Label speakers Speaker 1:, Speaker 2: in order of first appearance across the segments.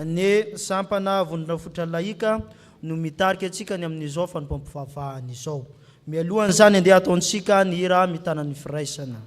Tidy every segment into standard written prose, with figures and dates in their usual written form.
Speaker 1: ny sampana vondrona fotra laika no mitarika atsika ny amin'izao fanompompivavahany izao. Mialohany zany andeha ataontsika ny hira mitana ny firaisana.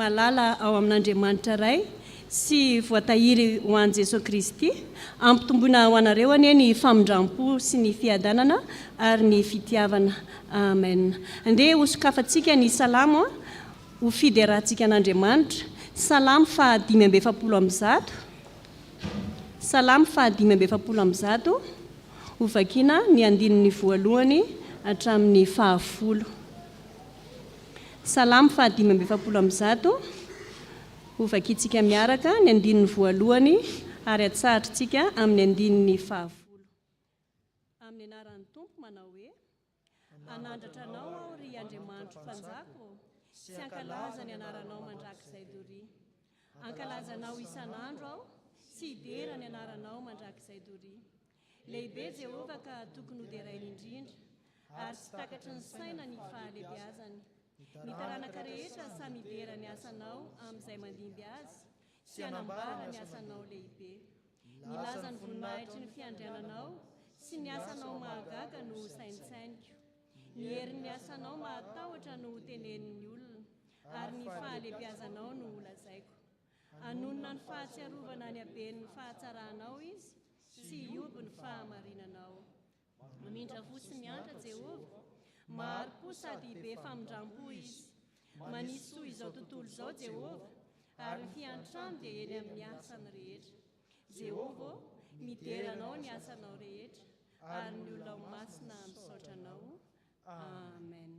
Speaker 2: malala ao amin'Andriamanitra ray sy voatahiry ho an Jesosy Kristy ampitombona ho anareo anie ny famindrampo sy ny fiadanana ary ny fitiavana. Amen. Andeha hosokafatsika ny salamo ho fiderahantsika an'Andriamanitra. Salamo fa 570. Salamo fa 570 ho vakina ny andininy voalohany hatramin'ny 10. Salamo fa 570 ho vakitsika miaraka ny andininy voalohany ary atsahatritsika amin'ny andininy 10. Amin'ny anaran'ny Tompo manao hoe: anandratra anao aho ry Andriamanitra mpanjako, sy ankalaza ny anaranao mandrakizay dory. Ankalazanao isan'andro aho, sy idera ny anaranao mandrakizay dory. Lehibe Jehova ka tokony hoderainy indrindra, ary tsy takatry ny saina ny fahalebiazany. Ny taranaka rehetra samy idera ny asanao amin'izay mandimby azy, sy anambara ny asanao lehibe. Nilaza ny voninahitry ny fiandriananao, sy ny asanao mahagaga no saintsainiko. Ny herin'ny asanao mahatahotra no tenenin'ny olona, ary ny fahalebiazanao no lazaiko. Anonona ny fahatsiarovana ny haben'ny fahatsaranao izy, sy iobo ny fahamarinanao. Mamindra fo sy miantra Jehova, maro-po sady be famindrampo izy. Manisy soa izao tontolo izao Jehova, ary ny fiantrano dia eny amin'ny asany rehetra. Jehova, mideranao ny asanao rehetra, ary ny olona masina misaotra anao. Amen.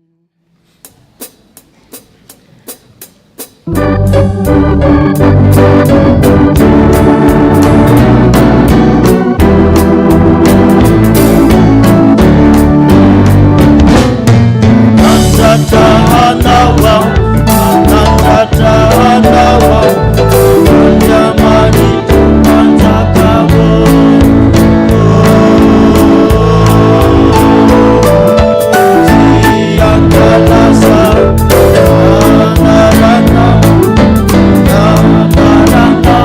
Speaker 3: Anna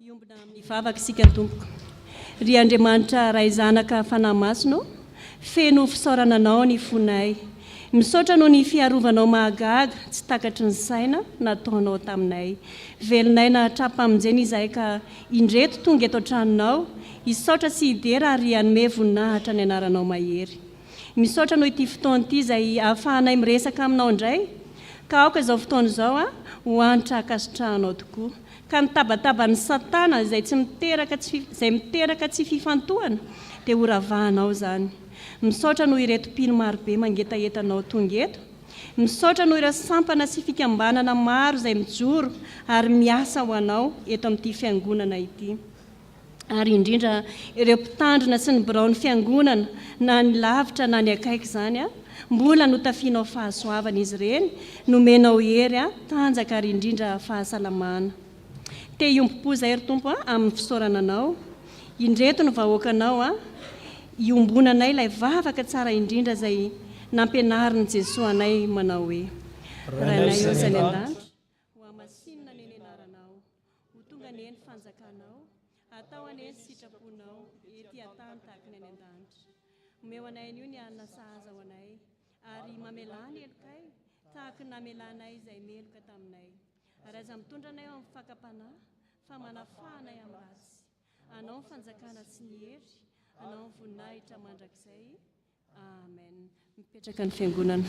Speaker 2: iombona amin'ny vavaka isika ny tompoko. Ry Andriamanitra ray zanaka fanahy masino, feno fisaorana anao ny fonay. Misaotra noho ny fiarovanao mahagaga tsy takatry ny saina nataonao taminay. Velonay na trapamonjeny izahay ka indreto tonga eto an-tranonao, hisaotra sy hidera ary hanome voninahitra ny anaranao mahery. Misaotra noho ity fotoana ity izay ahafahanay miresaka aminao indray, ka aoka izao fotoana izao ho anitra akasitrahanao tokoa. Ka nitabataba ny Satana izay miteraka tsy fifantohana dia horavahanao zany. Misaotra noho ireto mpino marobe mangetaentanao tonga eto. Misaotra noho ireo sampana sy fikambanana maro izay mijoro ary miasa ho anao eto amin'ity fiangonana ity. Ary indrindra ireo mpitandrina sy ny birao ny fiangonana na ny lavitra na ny akaiky zany mbola notafianao fahasoavana izy ireny, nomenao hery tanjaka ary indrindra fahasalamana. Te hiompo zahay ry Tompo amin'ny fisaorana anao, indreto ny vahoakanao iombonanay ilay vavaka tsara indrindra izay nampianarin'i Jesosy anay manao hoe: Rainay eo izay any an-danitra, ho amasinina ny anaranao, ho tonga ny eny fanjakanao, atao any eny sitraponao, ety an-tany tahaka ny any an-danitra. Omeo anay an'io ny hanina sahaza ho anay, ary mamelany elokay tahaka ny namelanay izay meloka taminay. Ary aza mitondra anay amin'ny fakapanahy, fa manafahanay amin'ny ratsy. Anao ny fanjakana sy ny hery, anao ny voninahitra mandrakizay. Amen. Mipetraka ny fiangonana.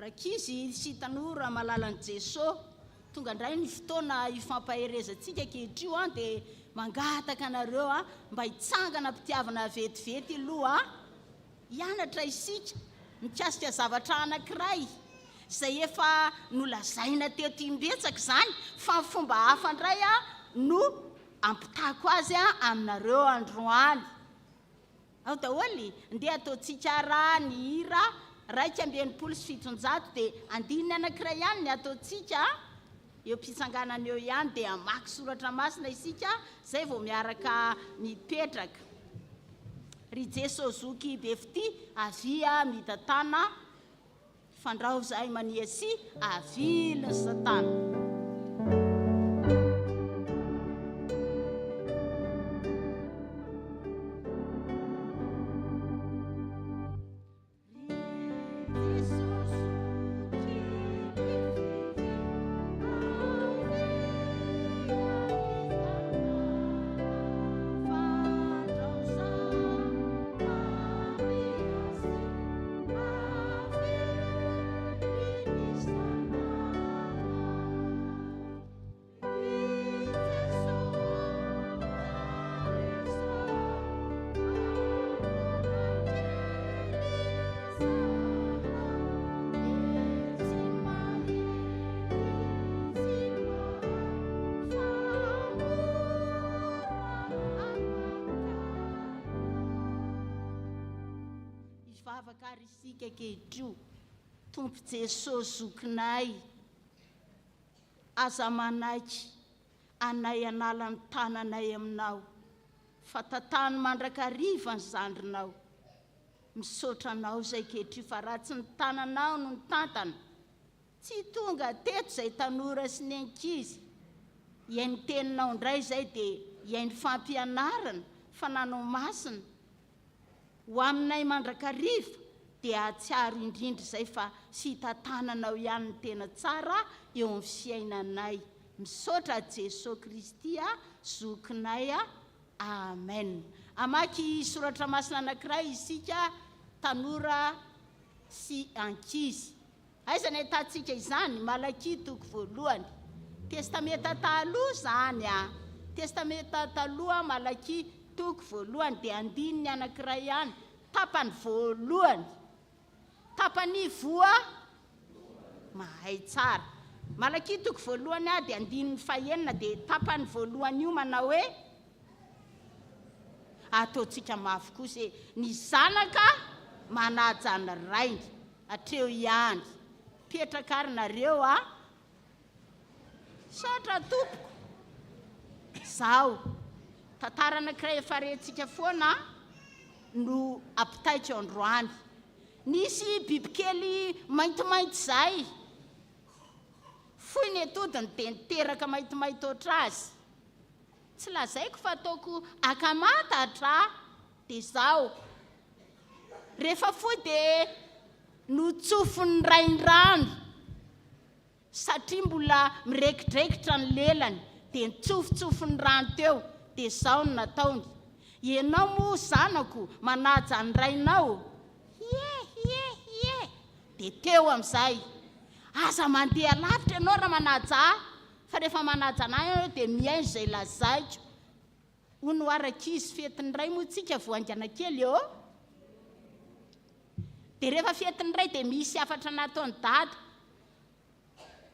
Speaker 3: rakizy sy tanora malalan'i Jesosy tonga indray ny fotoana ifampaherezantsika ankehitr'io dia mangataka anareo mba hitsangana mpitiavana vetivety aloha hianatra isika mikasika zavatra anankiray izay efa nolazaina teto imbetsaka izany fa ny fomba hafa indray no ampitako azy aminareo androany. Ao daholy ndeha ataontsika raha ny hira 1:700 dia andininy anankiray ihany ny ataontsika eo mpisanganana eo ihany dia amaky soratra masina isika zay vao miaraka mipetraka. Ry Jesosy zoky befity avia mitatana fandraho zahay maniasy avila ny satana. Vavakarisika kehitr'io Tompo Jesosy zokinay aza manaiky anay anala ny tananay aminao fa tatany mandrakariva ny zandrinao misaotra anao zay kehitr'io fa raha tsy ny tananao no ny tantana tsy tonga teto zay tanora sy ny ankizy iainy teninao indray zay dia iainy fampianarana fa nanao masina ho aminay mandrakariva dia atsiaro indrindra zay fa sy hitantananao ihany ny tena tsara eo amin'ny fiainanay. Misaotra Jesosy Kristy zokinay amen. Amaky soratra masina anankiray isika tanora sy ankizy. Aiza ny ahitantsika izany? Malaki 2:1. Testamenta taloha zany Testamenta taloha Malaki 2:1 dia andininy anankiray ihany tapany voalohany tapany voa mahay tsara. Malaki 2:1 dia andininy 9 dia tapany voalohany io manao hoe ataontsika mafy kosa ny zanaka manaja ny rainy atreo ihany petraka ary nareo saotra tompoko zao tantara anankiray efa rentsika foana no ampitaiko androany. Nisy bibikely maintimainty zay foy ny atodiny dia niteraka maintimainty oatra azy tsy lazaiko fa ataoko akamatatra dia zao rehefa foy dia notsofony rain-drano satria mbola mirekidraikitra ny lelany dia nitsofitsofony rano teo dia zao no nataony. Ianao moa zanako manaja ny rainao dia teo amin'izay aza mandeha lavitra ianao raha manaja fa rehefa manaja anahy ianao dia mihaino izay lazaiko. Hono arakizy fetiny ray moa tsika voaingana kely eo dia rehefa fetiny ray dia misy afatra nataony dada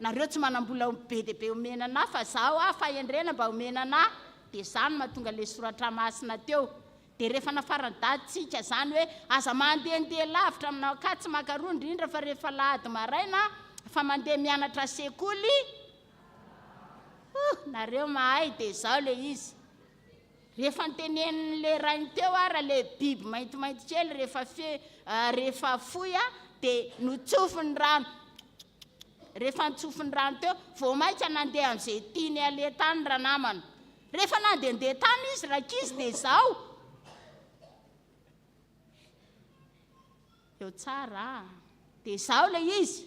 Speaker 3: nareo tsy manambola be dia be omena anahy fa zaho fahendrena mba omena anahy dia zany mahatonga le soratra masina teo. Dia rehefa nafarany daditsika zany hoe aza mandehandeha lavitra aminao ka tsy makaroa indrindra fa rehefa lahady maraina fa mandeha mianatra sekoly nareo mahay dia zao le izy. Rehefa ntenenin'le rainy teo raha le biby maintimainty kely rehefa foy dia notsofony rano. Rehefa nitsofony rano teo vao maika nandeha amin'izay tiany ale tany raha namana. Rehefa nandehandeha tany izy rakizy dia zao eo tsara dia zao le izy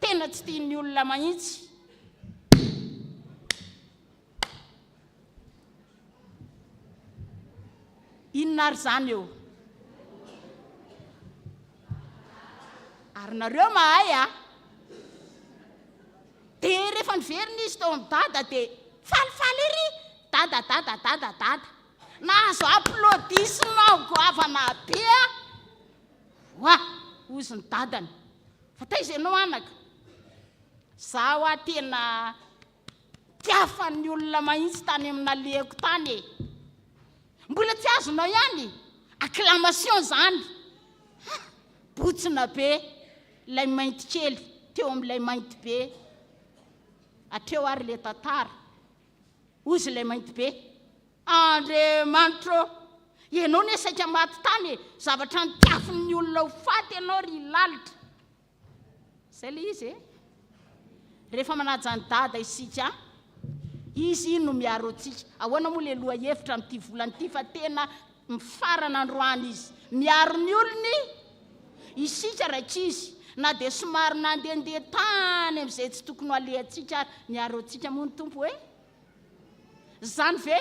Speaker 3: tena tsy tian'ny olona mahitsy. Inona ary zany eo? ary nareo mahay a dia rehefa niverina izy tao amin'ny dada dia falifaly ery dada nahazo applaudissement goavana be a oa ozy ny dadany fa taiza ianao anaka zaho a tena tiafan'ny olona mahitsy tany amina lehako tany e mbola tsy azonao ihany acclamation zany botsina be ilay mainty kely teo amin'ilay mainty be atreo ary le tantara ozy ilay mainty be Andriamanitra ianao ne saika maty tany e zavatra ny tiafin'ny olona ho faty ianao ry lalitra zay le izy e rehefa manaja ny dada isika izy no miaro antsika ahoana moa le loha hevitra amin'ity volany ity fa tena mifarana androany izy miaro ny olony isika raikizy na dia somary nandehandeha tany amin'izay tsy tokony ho alehantsika ary miaro antsika moa ny tompo hoe zany ve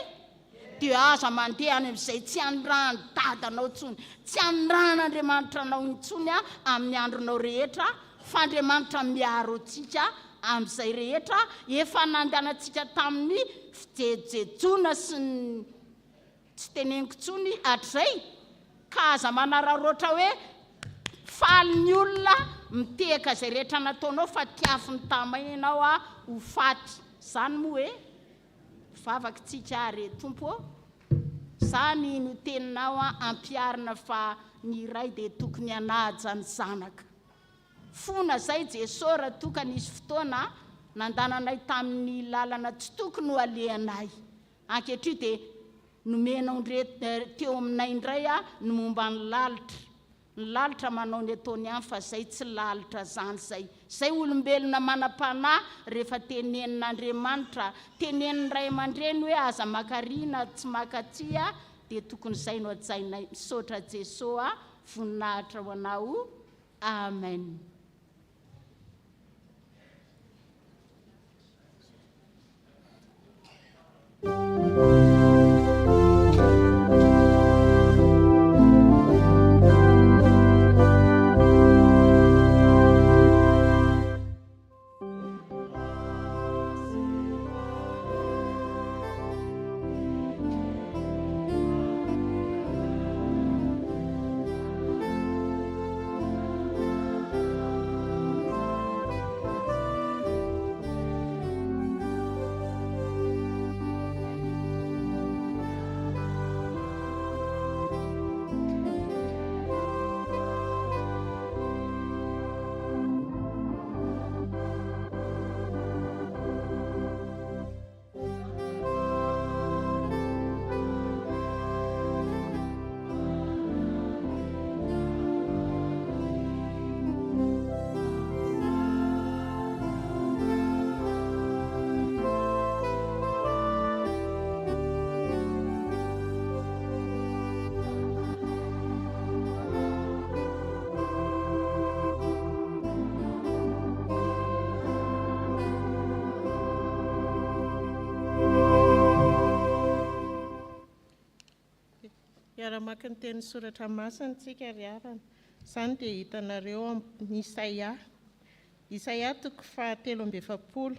Speaker 3: dia aza mandeha any amin'izay tsy andrany dadanao intsony tsy anran'Andriamanitra anao intsony a amin'ny andronao rehetra fa Andriamanitra miaro antsika amin'izay rehetra efa nandehanantsika tamin'ny fijejejona sy ny tsy teneniko intsony hatrizay ka aza manararoatra hoe faly ny olona mitehaka izay rehetra nataonao fa tiafiny tamaina ianao a ho faty zany moa hoe vavaka tsika ary tompo zany no teninao a ampiarina fa ny iray dia tokony hanaja ny zanaka fona zay Jesosy raha toka nisy fotoana nandananay tamin'ny lalana tsy tokony ho alehanay ankehitriny dia nomenao teo aminay indray a no momba ny lalitra manao ny ataony ihany fa zay tsy lalitra zany zay olombelona manam-panahy rehefa tenenin'Andriamanitra tenenin'ny ray aman-dreny hoe aza mankariana tsy mankatsia dia tokony zay no ajainay misaotra Jesosy a voninahitra ho anao amen.
Speaker 4: Maka ny teny soratra masina tsika riarana izany dia hitanareo amin'ny Isaia toko 7:7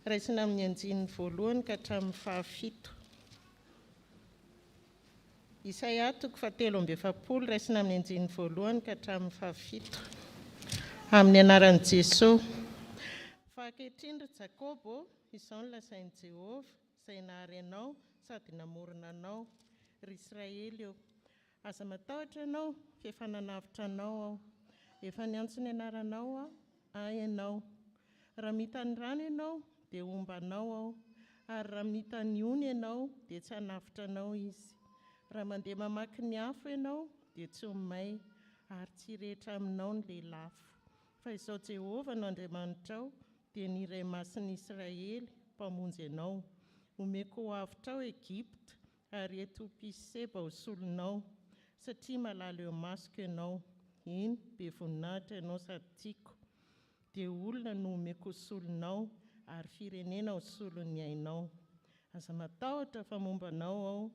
Speaker 4: raisina amin'ny andinin'ny voalohany ka hatramin'ny 7. Isaia toko 7:7 raisina amin'ny andinin'ny voalohany ka hatramin'ny 7 amin'ny anaran'i Jesosy. Fa ankehitriny ry Jakobo izao no lazain'i Jehovah izay nahary anao sady namorona anao. Ry Israely eo, aza matahotra ianao fa efa nanavitra anao aho, efa niantso ny anaranao ahy ianao. Raha mita ny rano ianao dia ombanao aho, ary raha mita ny ony ianao dia tsy hanavitra anao izy. Raha mandeha mamaky ny afo ianao dia tsy ho may, ary tsy rehetra aminao ny lelafo. Fa izao Jehovah no Andriamanitrao dia ny iray masin'i Israely mpamonjy ianao. Omeko ho avitra ao Egipta, ary Etiopia sy Seba ho solonao, satria malala eo masoko ianao. Iny be voninahitra ianao sady tiako, dia olona no omeko ho solonao, ary firenena ho solon'ny ainao. Aza matahotra fa mombanao aho,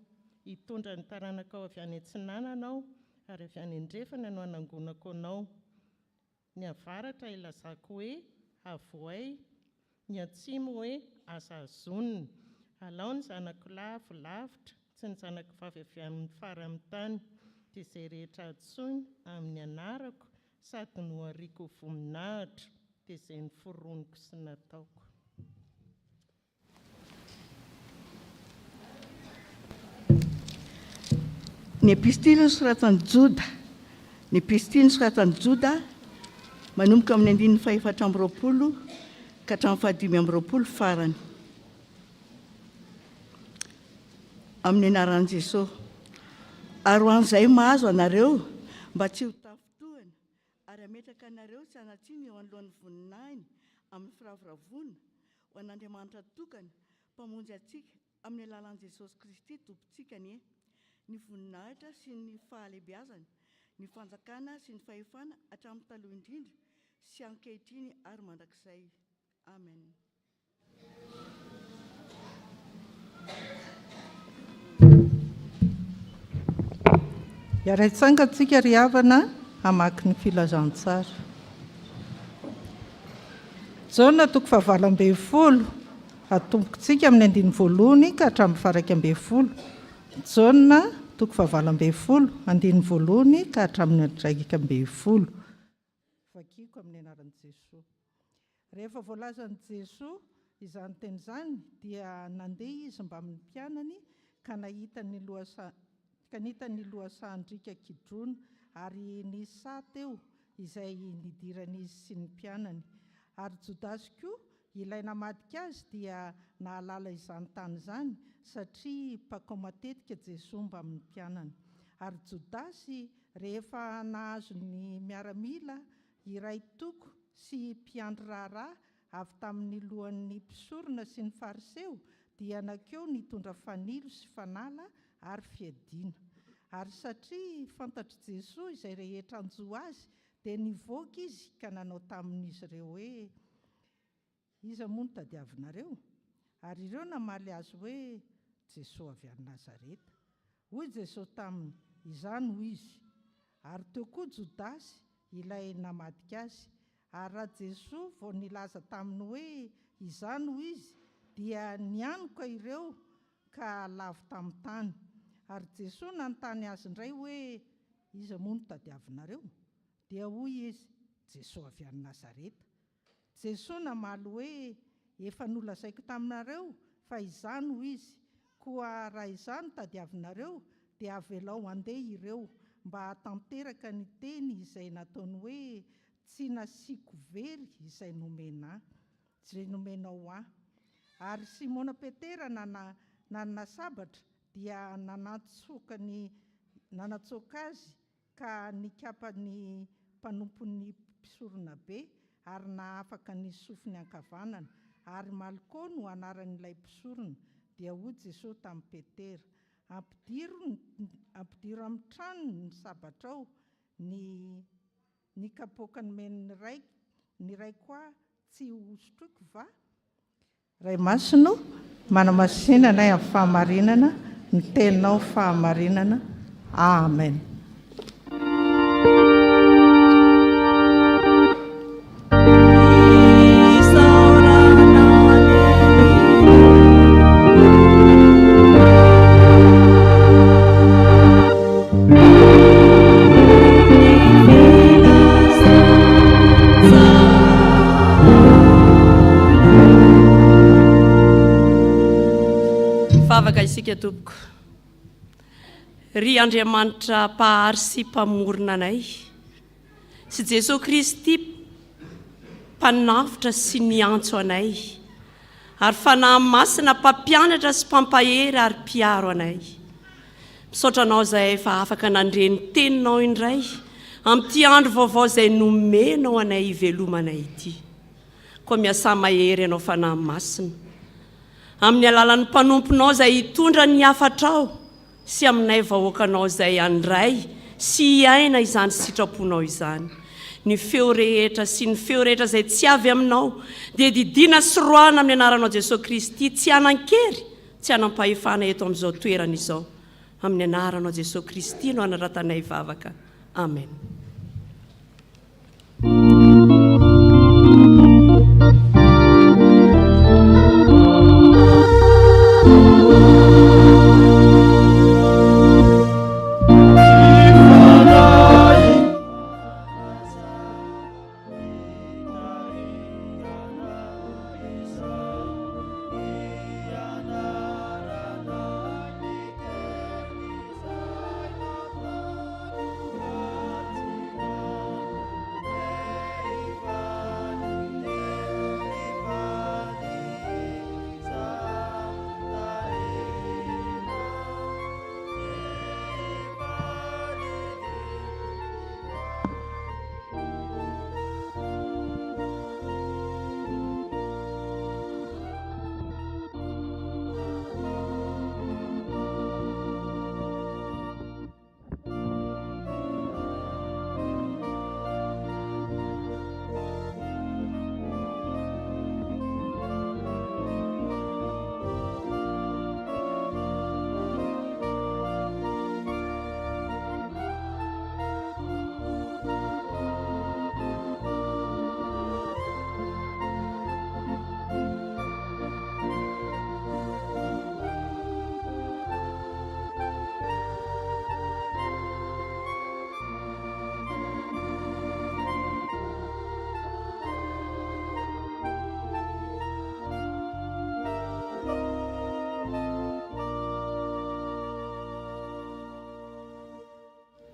Speaker 4: hitondra ny taranaka ao avy any antsinananao, ary avy any andrefana no hanangonako anao. ny avaratra ilazako hoe avoay, ny atsimo hoe azazonina. Alao ny zanako lavo lavitra, tsy ny zanako vavy avy amin'ny fara amin'ny tany, dia izay rehetra antsoiny amin'ny anarako sady no ariako voninahitra, dia izay ny foroniko sy nataoko.
Speaker 5: Ny epistily soratany Joda. Ny epistily soratany Joda manomboka amin'ny 420 ka hatramin'ny 520 farany. Amin'ny anaran'i Jesosy. Ary ho an'izay mahazo anareo mba tsy ho tafotohana ary ametraka anareo tsy anatsiny eo anoloan'ny voninahiny amin'ny firavoravoana ho an'Andriamanitra tokana mpamonjy antsika amin'ny alalan'i Jesosy Kristy tompontsika ny voninahitra sy ny fahalebiazana, ny fanjakana sy ny fahefana hatramin'ny taloha indrindra sy ankehitriny ary mandrakizay. Amen.
Speaker 6: Iaraitsangatsika ry havana hamaky ny filazantsara. Jaona 7:20 atombokontsika amin'ny 1 ka hatramin'ny 2:10. Jaona 7:20 1 ka hatramin'ny 2:10. Vakiko amin'ny anaran'i Jesosy. Rehefa voalazan'i Jesosy izany teny izany dia nandeha izy mba amin'ny mpianany ka nahita ny lohasahandrika kidrona ary nisa teo izay nidiran'izy sy ny mpianany. Ary Jodasy koa ilay namadika azy dia nahalala izany tany izany satria pakao matetika Jesosy mba amin'ny mpianany. Ary Jodasy rehefa nahazo ny miaramila iray toko sy mpiandry raharaha avy tamin'ny lohan'ny mpisorona sy ny fariseo dia nakeo nitondra fanilo sy fanala ary fiadiana. Ary satria fantatry Jesosy izay rehetra anjo azy dia nivoaka izy ka nanao tamin'izy ireo hoe iza moa no tadiavinareo? Ary ireo namaly azy hoe Jesosy avy any Nazareta. Hoy Jesosy taminy, izany hoy izy. Ary teo koa Jodasy ilay namadika azy. Ary raha Jesosy vao nilaza taminy hoe izany hoy izy dia nianoka ireo ka lavo tamin'ny tany. Ary Jesosy nanontany azy indray hoe iza moa no tadiavinareo? Dia hoy izy, Jesosy avy any Nazareta. Jesosy namaly hoe efa nolazaiko taminareo fa izany hoy izy. Koa raha izany tadiavinareo dia avelao handeha ireo mba hatanteraka ny teny izay nataony hoe tsy nasiako very izay nomenao ahy. Ary Simona Petera nanana sabatra dia nanatsoka azy ka nikapa ny mpanompon'ny mpisorona be ary nahafaka ny sofiny ankavanana ary Malko no anaran'ilay mpisorona. Dia hoy Jesosy tamin'ny Petera, ampidiro amin'ny tranony ny sabatra ao, ny kapoaka ny men'ny ray, ny ray koa tsy hosotroiko va? Ray masino manamasinana amin'ny fahamarinana, ny teninao fahamarinana. Amen.
Speaker 7: Isika tompoko, ry Andriamanitra mpahary sy mpamorona anay, sy Jesosy Kristy mpanafitra sy miantso anay, ary fanahy masina mpampianatra sy mpampahery ary mpiaro anay. Misaotra anao izay efa afaka nandreny teninao indray amin'ity andro vaovao izay nomenao anay ivelomanay ity. Koa miasa mahery ianao fanahy masina amin'ny alalan'ny mpanomponao izay hitondra ny hafatrao sy aminay vahoakanao izay andray sy hiaina izany sitraponao izany. Ny feo rehetra sy ny feo rehetra izay tsy avy aminao dia didina sy roana amin'ny anaranao Jesosy Kristy, tsy hanan-kery, tsy hanam-pahefana eto amin'izao toerana izao. Amin'ny anaranao Jesosy Kristy no anaratanay vavaka. Amen.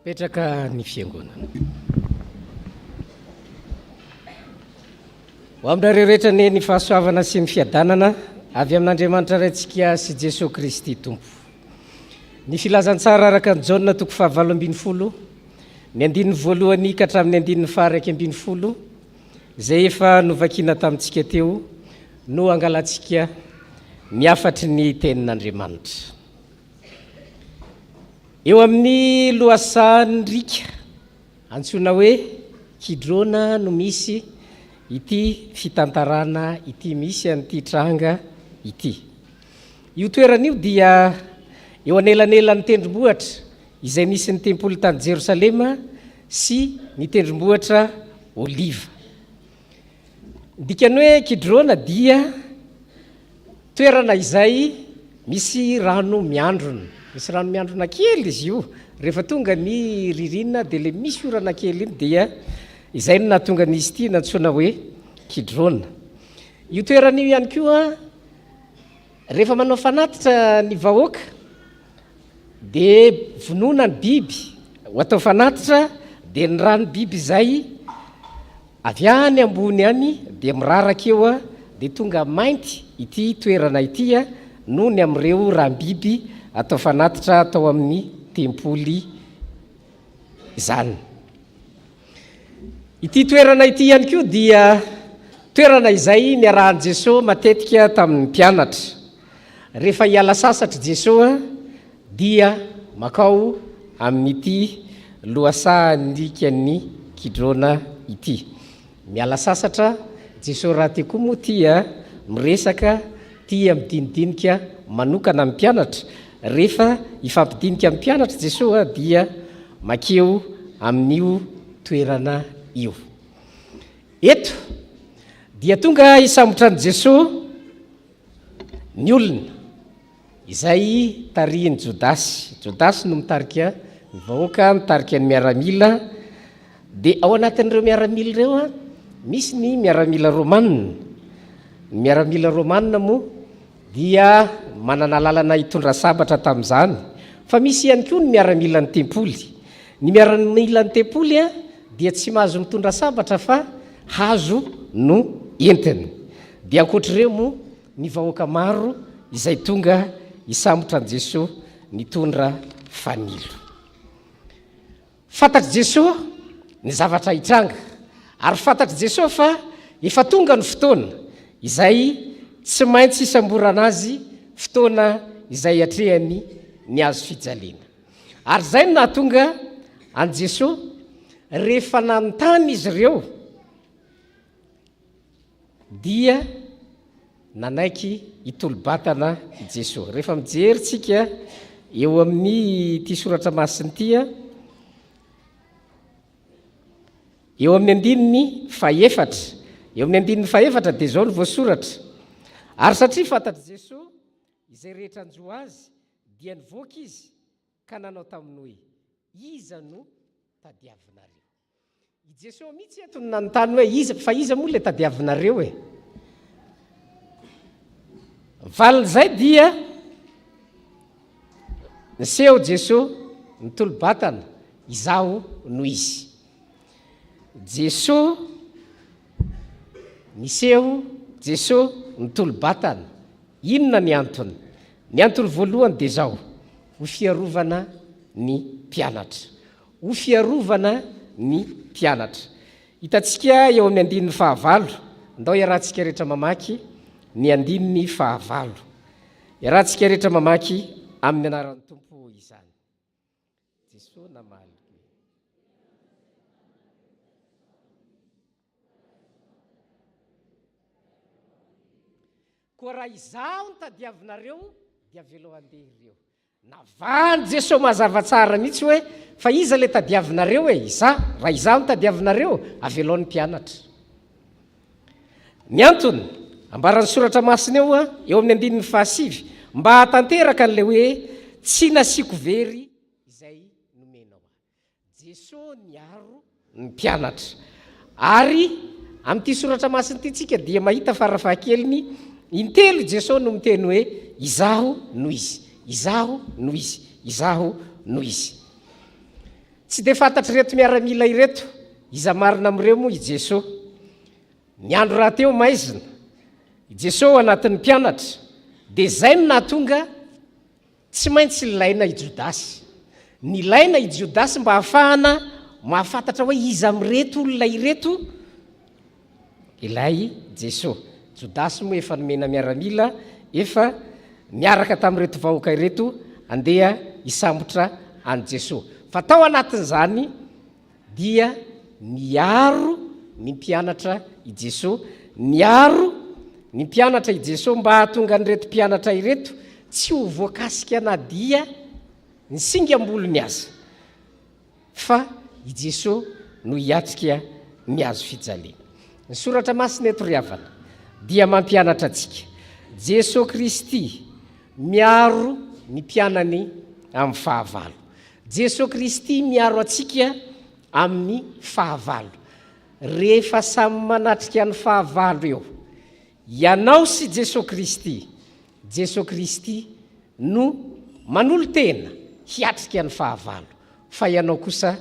Speaker 8: petraka ny fiangonana ho aminareo rehetra ne ny fahasoavana sy ny fiadanana avy amin'Andriamanitra raintsika sy Jesosy Kristy tompo. Ny filazantsara araka ny Jaona 7:20 ny 1:1 ka hatramin'ny 1:10 izay efa novakiana tamintsika teo no angalantsika ny afatry ny tenin'Andriamanitra. Eo amin'ny lohasan'Rika antsoina hoe Kidrona no misy ity fitantarana ity, misy an'ity tranga ity. Io toeran'io dia eo anelanelan'ny tendrombohitra izay nisy ny tempoly tany Jerosalema sy ny tendrombohitra Oliva. Dikany hoe Kidrona dia toerana izay misy rano miandrona. Misy rano miandrona kely izy io. Rehefa tonga ny ririnina dia le misy orana kely iny dia izay no nahatonga n'izy ity nantsoina hoe Kidrona. Io toerana io ihany koa rehefa manao fanatitra ny vahoaka dia vonoina ny biby ho atao fanatitra dia ny rano biby izay avy any ambony any dia miraraka eo dia tonga mainty ity toerana ity noho ny amin'ireo raha-biby atao fanatitra atao amin'ny tempoly izany. Ity toerana ity ihany koa dia toerana izay niarahan'i Jesosy matetika tamin'ny mpianatra. Rehefa hiala sasatra Jesosy dia makao amin'ity lohasan'Rikany Kidrona ity. Miala sasatra Jesosy raha ty koa moa tia miresaka tia midinidinika manokana amin'ny mpianatra. Rehefa ifampidinika amin'ny mpianatra Jesosy dia makeo amin'io toerana io. Eto dia tonga hisambotra ny Jesosy ny olona izay tarihiny Jodasy. Jodasy no mitarika ny vahoaka, mitarika ny miaramila. Dia ao anatin'ireo miaramila ireo misy ny miaramila Romanina. Ny miaramila Romanina moa dia manana lalana hitondra sabatra tamin'izany. Fa misy ihany koa ny miaramila ny tempoly. Ny miaramila ny tempoly dia tsy mahazo mitondra sabatra fa hazo no entiny. Dia ankoatr'ireo moa ny vahoaka maro izay tonga hisambotra an' Jesosy nitondra fanilo. Fantatry Jesosy ny zavatra hitranga ary fantatry Jesosy fa efa tonga ny fotoana izay tsy maintsy hisamborana azy, fotoana izay hatrehany ny azo fijaliana. Ary zay no nahatonga an' Jesosy rehefa nanontany izy ireo dia nanaiky hitolo-batana Jesosy. Rehefa mijery tsika eo amin'ny ty soratra masiny ty eo amin'ny 14, eo amin'ny 14 dia zao no voasoratra. Ary satria fantatry Jesosy izay rehetra anjo azy dia nivoaka izy ka nanao taminy hoe iza no tadiavinareo. I Jesosy mihitsy eto no nanontany hoe iza, fa iza moa le tadiavinareo e. Valin'izay dia niseho Jesosy nitolo-batana, izaho no izy. Jesosy niseho, Jesosy nitolo-batana. Inona ny antony? Ny antony voalohany dia zao: ho fiarovana ny mpianatra. Ho fiarovana ny mpianatra. Hitantsika eo amin'ny 15. Ndao iarahantsika rehetra mamaky ny 15. Iarahantsika rehetra mamaky amin'ny anaran'ny Tompo izany. Jesosy namaly. Koa raha izaho ny tadiavinareo dia velao andeha ireo. Navany Jesosy mazava tsara mihitsy hoe fa iza le tadiavinareo e? Izaho. Raha izaho ny tadiavinareo avelao ny mpianatra. Ny antony ambaran'ny soratra masina eo amin'ny 7 mba hatanteraka an'le hoe tsy nasiako very izay nomenao. Jesosy niaro ny mpianatra. Ary amin'ity soratra masina ity tsika dia mahita farafahakeliny intelo Jesosy no miteny hoe izaho no izy, izaho no izy, izaho no izy. tsy dia fantatry reto miaramila ireto iza marina amin'ireo moa i Jesosy. Ny andro raha teo maizina i Jesosy anatin'ny mpianatra, dia izay no nahatonga tsy maintsy ilaina i Jodasy. Nilaina i Jodasy mba hahafahana mahafantatra hoe iza amin'ireto olona ireto ilay Jesosy. Jodasy moa efa nomena miaramila, efa miaraka tamin'ireto vahoaka ireto andeha hisambotra any Jesosy. Fa tao anatin'izany dia niaro ny mpianatra i Jesosy, niaro ny mpianatra i Jesosy mba hahatonga an'ireto mpianatra ireto tsy ho voakasika na dia ny singam-bolo ny aza, fa i Jesosy no hiatrika ny azo fijaliana. Ny soratra masina eto ry havana dia mampianatra antsika Jesosy Kristy miaro ny mpianany amin'ny fahavalo. Jesosy Kristy miaro antsika amin'ny fahavalo. Rehefa samy manatrika ny fahavalo eo, ianao sy Jesosy Kristy, Jesosy Kristy no manolo tena hiatrika ny fahavalo, fa ianao kosa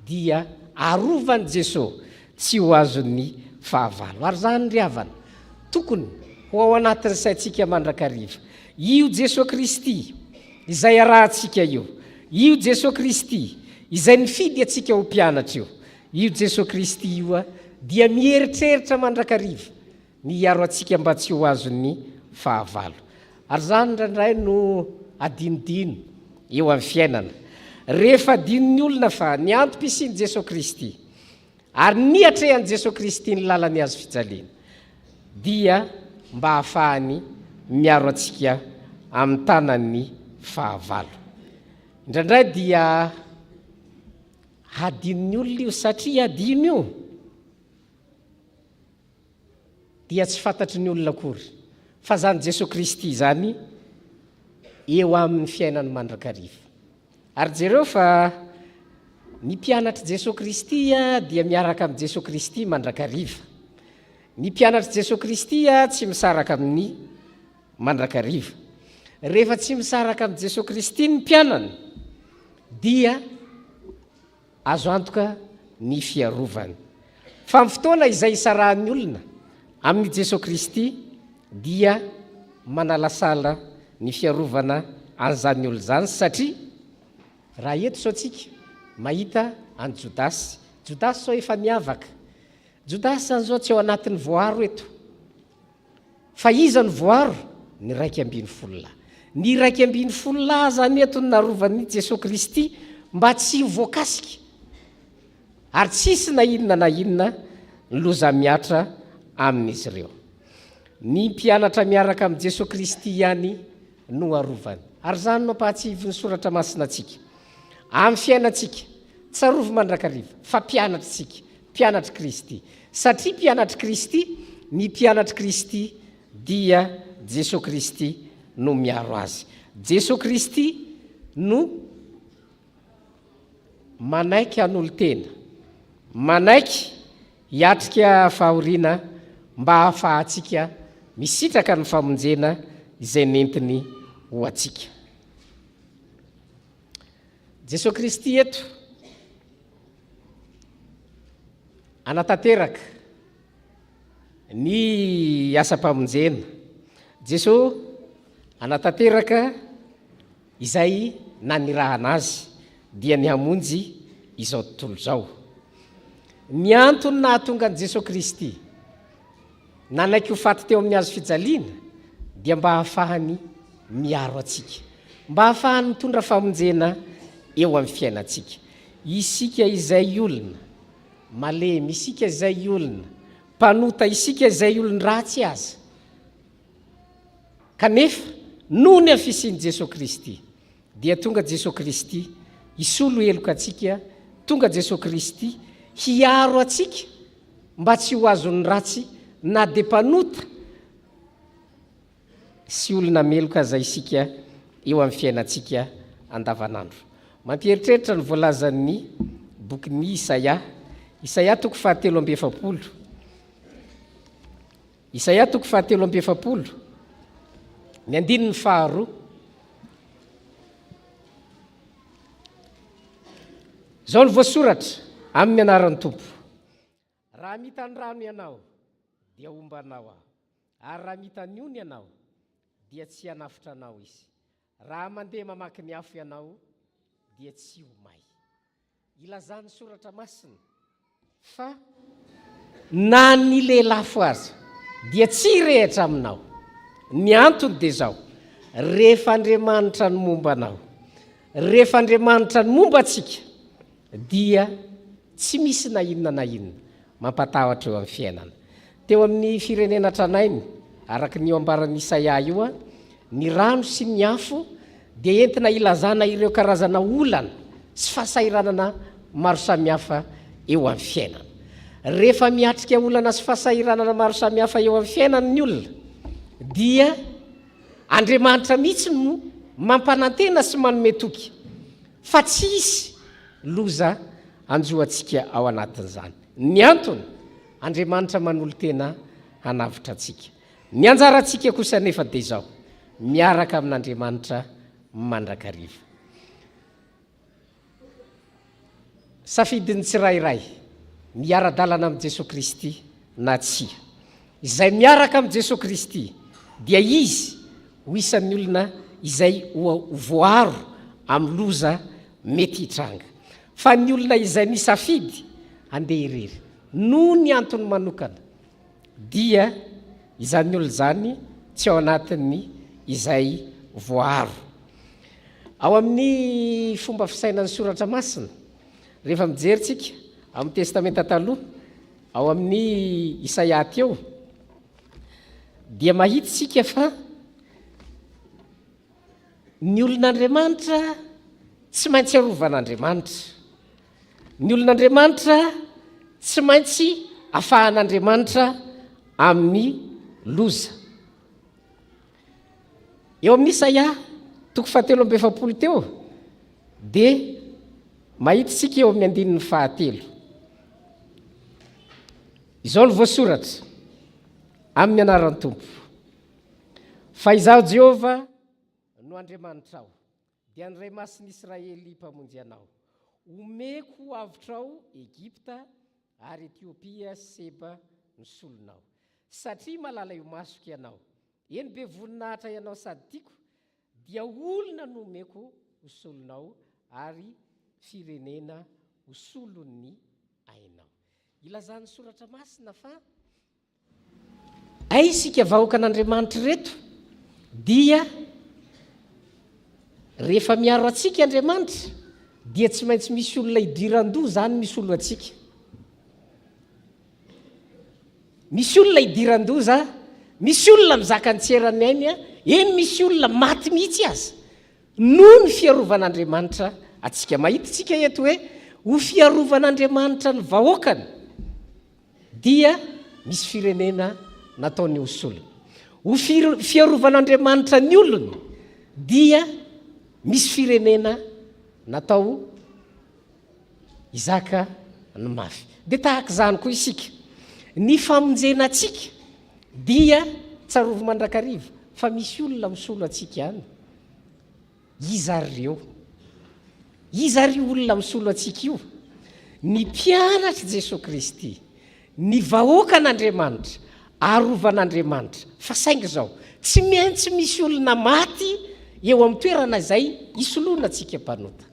Speaker 8: dia arovan'i Jesosy tsy ho azon'ny fahavalo. Ary zany ry havana, tokony ho ao anatin'ny saintsika mandrakariva io Jesosy Kristy izay arahantsika io Jesosy Kristy izay nifidy atsika ho mpianatra io Jesosy Kristy io dia mieritreritra mandrakariva ny hiaro atsika mba tsy ho azon'ny fahavalo. Ary zany indraindray no adinodino eo amin'ny fiainana. Rehefa dinon'ny olona fa ny antom-pisiany Jesosy Kristy ary niatrehan'i Jesosy Kristy ny lalany azo fijaliana, dia mba hahafahany miaro atsika amin'ny tanan'ny fahavalo. Indraindray dia hadinon'ny olona io, satria adino io dia tsy fantatry ny olona akory, fa zany Jesosy Kristy zany eo amin'ny fiainany mandrakariva. Ary jereo fa ny mpianatra Jesosy Kristy dia miaraka amin'ny Jesosy Kristy mandrakariva. Ny mpianatra Jesosy Kristy tsy misaraka amin'ny mandrakariva. Rehefa tsy misaraka amin'ny Jesosy Kristy ny mpianany, dia azo antoka ny fiarovany. Fa amin'ny fotoana izay isarahan'ny olona amin'ny Jesosy Kristy dia manalasala ny fiarovana an'izany olona zany, satria raha eto sao tsika mahita any Jodasy. Jodasy sao efa miavaka. Jodasy zany zao tsy ao anatin'ny voaro eto, fa iza ny voaro? Ny 250 ny 250 zany eto ny narovan'ny Jesosy Kristy mba tsy voakasika, ary tsisy na inona ny loza miatra amin'izy ireo. Ny mpianatra miaraka amin'ny Jesosy Kristy ihany no arovany. Ary zany mampahatsivo ny soratra masina atsika amin'ny fiainantsika, tsy arovo mandrakariva fa mpianatra tsika, mpianatra Kristy. Satria mpianatra Kristy, ny mpianatra Kristy dia Jesosy Kristy no miaro azy. Jesosy Kristy no manaiky hanolo tena, manaiky hiatrika fahoriana mba hahafahantsika misitraka ny famonjena izay nentiny ho atsika. Jesosy Kristy eto anatanteraka ny asa-pamonjena. Jesosy anatanteraka izay nanirahana azy dia ny hamonjy izao tontolo zao. Ny antony nahatonga an' Jesosy Kristy nanaiky ho faty teo amin'ny hazo fijaliana dia mba hahafahany miaro atsika, mba hahafahany mitondra famonjena eo amin'ny fiainantsika. Isika izay olona malemy, isika izay olona mpanota, isika izay olona ratsy aza, kanefa noho ny afisian'i Jesosy Kristy dia tonga Jesosy Kristy hisolo heloka atsika, tonga Jesosy Kristy hiaro atsika mba tsy ho azon'ny ratsy na dia mpanota sy olona meloka zay isika eo amin'ny fiainantsika andavanandro. Mampieritreritra ny voalazan'ny bokin'ny Isaia 7:7. Isaia 7:7 ny 2. zao ny voasoratra amin'ny anaran'ny tompo. Raha mitany rano ianao dia ombanao aho, ary raha mitany ony ianao dia tsy hanafitra anao izy. Raha mandeha mamaky ny afo ianao dia tsy ho may. Ilazany soratra masina fa na ny lelafo aza dia tsy rehetra aminao. Ny antony dia zao: rehefa Andriamanitra ny momba anao, rehefa Andriamanitra ny momba atsika, dia tsy misy na inona na inona mampatahotra eo amin'ny fiainana. Teo amin'ny firenena tranainy, araka ny eo ambaran'ny Isaia io, ny rano sy ny afo dia entina ilazana ireo karazana olana sy fahasairanana maro samihafa eo amin'ny fiainana. Rehefa miatrika olana sy fahasairanana maro samihafa eo amin'ny fiainan'ny olona, dia Andriamanitra mihitsy no mampanantena sy manome toky, fa tsy hisy loza anjoantsika ao anatin'izany. Ny antony, Andriamanitra manolo tena hanavitra antsika. Ny anjarantsika kosa nefa dia zao: miaraka amin'Andriamanitra mandrakariva. Safidiny tsirairay miara-dalana amin'ny Jesosy Kristy na tsia. Izay miaraka amin'ny Jesosy Kristy dia izy ho isan'ny olona izay voaro amin'ny loza mety hitranga. Fa ny olona izay misafidy handeha irery no ny antony manokana, dia izany olona zany tsy ao anatin'ny izay voaro. Ao amin'ny fomba fisainan'ny soratra masina, rehefa mijeritsika amin'ny testamenta taloha, ao amin'ny Isaia teo, dia mahitsika fa ny olon'Andriamanitra tsy maintsy arovan'Andriamanitra. Ny olon'Andriamanitra tsy maintsy afahan'Andriamanitra amin'ny loza. Eo amin'ny Isaia 7:7 teo dia mahitsika eo amin'ny 9:9. Izao ny voasoratra amin'ny anaran'ny tompo: fa izaho Jehova no Andriamanitra ao, dia ny Ray Masin'Israely mpamonjy anao. Omeko avitra ao Egipta ary Etiopia sy Seba ny solonao, satria malala io masoko ianao. Eny be voninahitra ianao sady tiako, dia olona no omeko ho solonao ary firenena ho solon'ny ainao. Ilazany soratra masina fa isika vahoaka an'Andriamanitra reto dia rehefa miaro atsika Andriamanitra dia tsy maintsy misy olona idiran-doha zany misy olo atsika. Misy olona idiran-doza, misy olona mizaka ny tserany ainy, eny misy olona maty mihitsy aza noho ny fiarovan'Andriamanitra atsika. Mahititsika eto hoe ho fiarovan'Andriamanitra ny vahoakany dia misy firenena nataony ho solona. Ho fiarovan'Andriamanitra ny olony dia misy firenena natao izaka ny mafy. Dia tahaka izany koa isika, ny famonjena atsika dia tsarovy mandrakariva, fa misy olona misolo atsika ihany. Iza reo olona misolo atsika io? Ny mpianatra Jesosy Kristy, ny vahoaka an'Andriamanitra, arovan'Andriamanitra. Fa saingy zao, tsy maintsy misy olona maty eo amin'ny toerana izay isoloana atsika mpanota.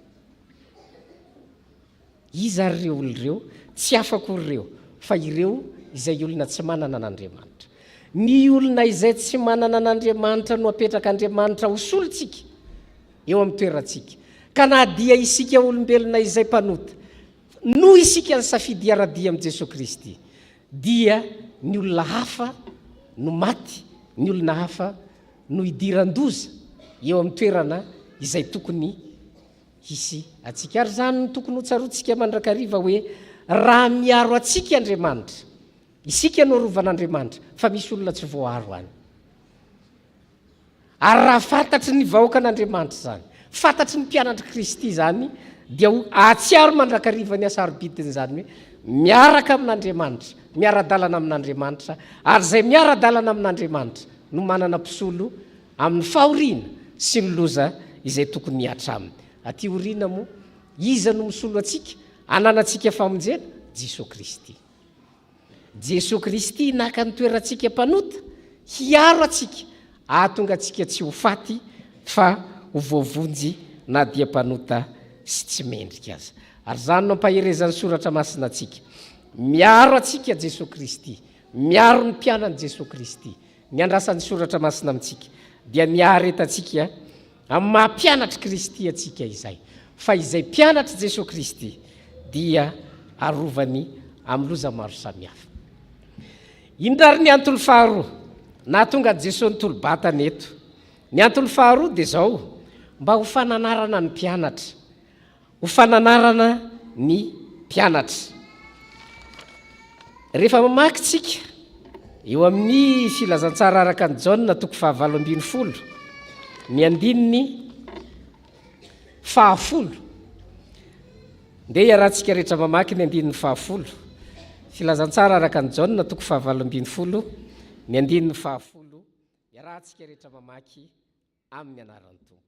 Speaker 8: Iza reo olona reo? Tsy afakory reo, fa ireo izay olona tsy manana n'Andriamanitra. Ny olona izay tsy manana n'Andriamanitra no apetraka Andriamanitra ho solontsika eo amin'ny toerantsika. Ka na dia isika olombelona izay mpanota, no isika ny safidy ara-dia amin'ny Jesosy Kristy, dia ny olona hafa no maty, ny olona hafa no idiran-doza eo amin'ny toerana izay tokony hisy atsika. Ary zany no tokony ho tsarotsika mandrakariva hoe raha miaro atsika Andriamanitra, isika no arovan'Andriamanitra, fa misy olona tsy voaro any. Ary raha fantatry ny vahoaka an'Andriamanitra zany, fantatry ny mpianatra Kristy zany, dia atsiaro mandrakariva ny asarobidiny zany hoe miaraka amin'Andriamanitra, miara-dalana amin'Andriamanitra, ary zay miara-dalana amin'Andriamanitra no manana mpisolo amin'ny fahoriana sy ny loza izay tokony hiatra aminy. Aty oriana moa iza no misolo atsika ananantsika famonjena Jesosy Kristy. Jesosy Kristy naka ny toerantsika mpanota hiaro atsika ahatonga atsika tsy ho faty fa ho voavonjy na dia mpanota sy tsy mendrika aza. Ary zany no ampaherezan'ny soratra masina atsika miaro atsika Jesosy Kristy, miaro ny mpianany Jesosy Kristy. Ny andrasan'ny soratra masina amintsika dia miaretantsika amin'ny mahampianatra Kristy atsika izay, fa izay mpianatra Jesosy Kristy dia arovany amin'ny loza maro samihafa. Indrary ny antony faharoa nahatonga Jesosy nitolo-batana eto. Ny antony faharoa dia zao, mba ho fananarana ny mpianatra, ho fananarana ny mpianatra. Rehefa mamaky tsika eo amin'ny filazantsara araka ny Jaona 7:20, ny andininy 10. Ndeha iarahantsika rehetra mamaky ny andininy 10. Filazantsara araka ny Jaona 7:20, ny andininy 10. Iarahantsika rehetra mamaky amin'ny anaran'ny Tompo.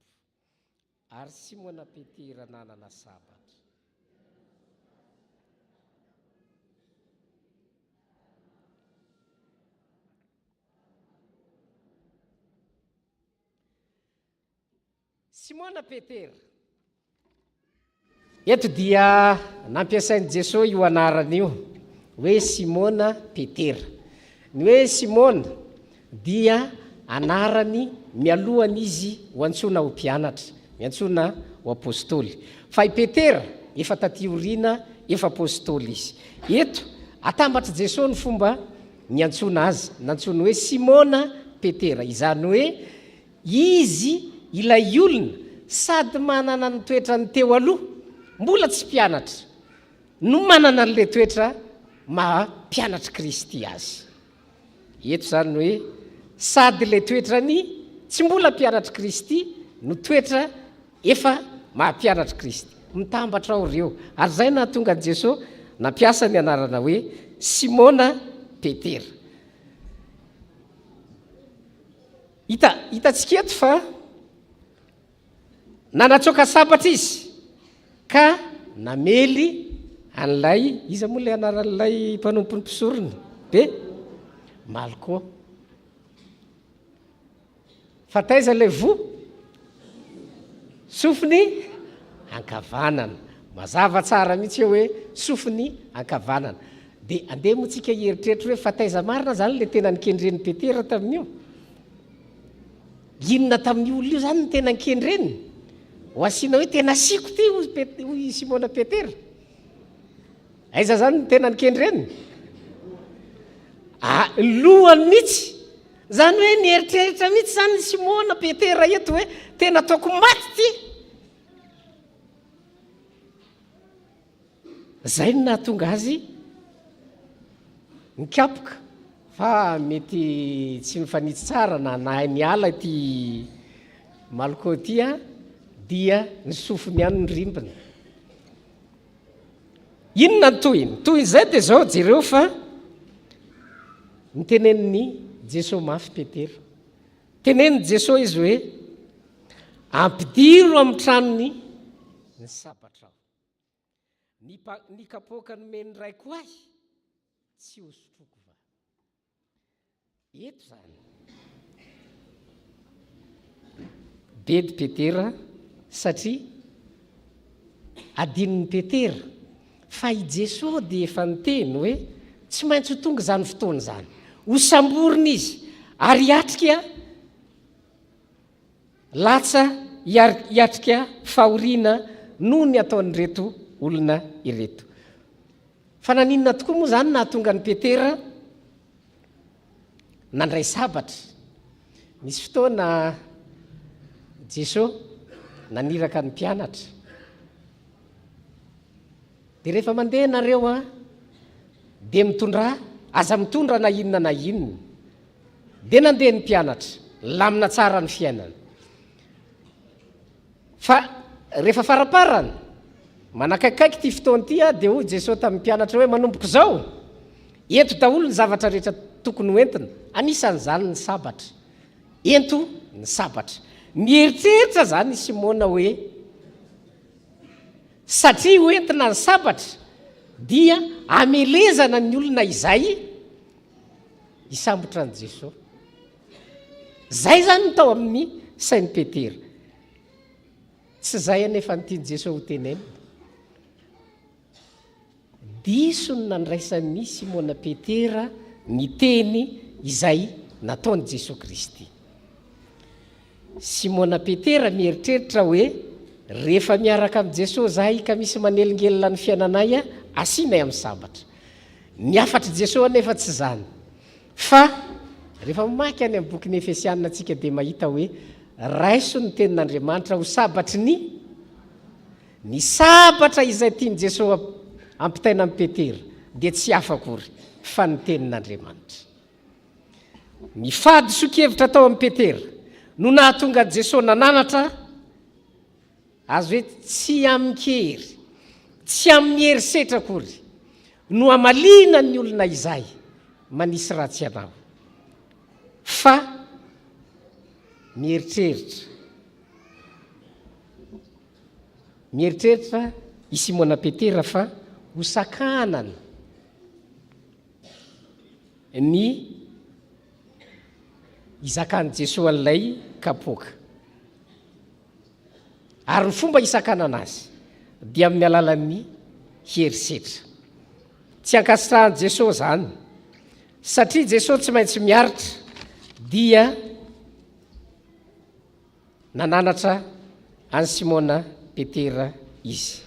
Speaker 8: Ary Simona Petera nanana sabatra. Simona Petera. Eto dia nampiasain'i Jesosy io anarana io hoe Simona Petera. Ny hoe Simona dia anarany mialohany izy ho antsoina ho mpianatra, miantsona ho apôstôly. Fa i Petera efa taty aoriana efa apôstôly izy. Eto atambatra Jesosy ny fomba niantsona azy, nantsona hoe Simona Petera. Izany hoe izy ilay olona sady manana ny toetra ny teo aloha, mbola tsy mpianatra, no manana an'ilay toetra maha-mpianatra Kristy azy. Eto zany hoe sady ilay toetra ny tsy mbola mpianatra Kristy no toetra efa maha-mpianatra Kristy. Mitambatra ao ireo. Ary zay nahatonga Jesosy nampiasa ny anarana hoe Simona Petera. Hitantsika eto fa nanatsoka sabatra izy ka namely an'ilay, iza moa ilay anaran'ilay mpanompon'ny mpisorony be? Malko. Fa taiza ilay sofiny ankavanana. Mazava tsara mihitsy hoe sofiny ankavanana. Dia andeha moa tsika hieritreritra hoe fa taiza marina zany ilay tena nikendren'ny Petera tamin'io. Inona tamin'ny olona io zany ny tena nikendreniny? Ho asiana hoe tena siko ty hoy Simona Petera. Aiza zany ny tena nikendreniny? Lohany mihitsy. Zany hoe nieritreritra mihitsy zany Simona Petera eto hoe tena ataoko maty ty. Zay no nahatonga azy nikapoka. Fa mety tsy mifanitsy tsara na niala ty Malko ty dia ny sofiny ihany ny rimbony. Inona ny tohiny? Tohiny zay dia zao jereo fa niteneniny Jesosy mafy Petera. Teneniny Jesosy izy hoe ampidiro amin'ny tranony ny sabatra aho. Ny kapoaka nomeny raiko ahy tsy ho sotroko va. Eto zany. Bedy Petera satria adinin'ny Petera fa i Jesosy dia efa niteny hoe tsy maintsy ho tonga zany fotoana zany. Ho samborina izy ary hiatrika latsa hiatrika fahoriana noho ny ataon'ireto olona ireto. Fa naninona tokoa moa zany nahatonga ny Petera nandray sabatra. Misy fotoana Jesosy naniraka ny mpianatra. Dia rehefa mandeha nareo dia mitondra, aza mitondra na inona. Dia nandeha ny mpianatra, lamina tsara ny fiainana. Fa rehefa faraparany, manakaikaiky ty fotoana ty dia hoy Jesosy tamin'ny mpianatra hoe manomboko zao. Eto daholo ny zavatra rehetra tokony hoentina. Anisan'izany ny sabatra. Ento ny sabatra. Mieritreritra zany Simona hoe satria hoentina ny sabatra dia amelezana ny olona izay isambotra an' Jesosy. Zay zany no tao amin'ny sain'i Petera. Tsy zay anefa nytiany Jesosy ho tenenina. Diso ny nandraisan'ny Simona Petera ny teny izay nataon'i Jesosy Kristy. Simona Petera mieritreritra hoe rehefa miaraka amin'i Jesosy zahay ka misy manelingelina ny fiainanay asianay amin'ny sabatra. Ny afatry Jesosy anefa tsy zany. Fa rehefa mamaky any amin'ny bokin'ny Efesianina antsika dia mahita hoe raiso ny tenin'Andriamanitra ho sabatry ny sabatra izay tiany Jesosy ampitaina amin'ny Petera dia tsy hafa akory fa ny tenin'Andriamanitra. Ny fahadiso-kevitra tao amin'ny Petera no nahatonga Jesosy nananatra azo hoe tsy amin'kery, tsy amin'ny herisetra akory no amalina ny olona izay manisy ratsy anao. Fa mieritreritra i Simona Petera fa ho sakanana ny izakan'i Jesosy an'ilay kapoaka. Ary ny fomba hisakanana azy dia amin'ny alalan'ny herisetra. Tsy ankasitrahan'i Jesosy zany, satria Jesosy tsy maintsy miaritra dia nananatra any Simona Petera izy.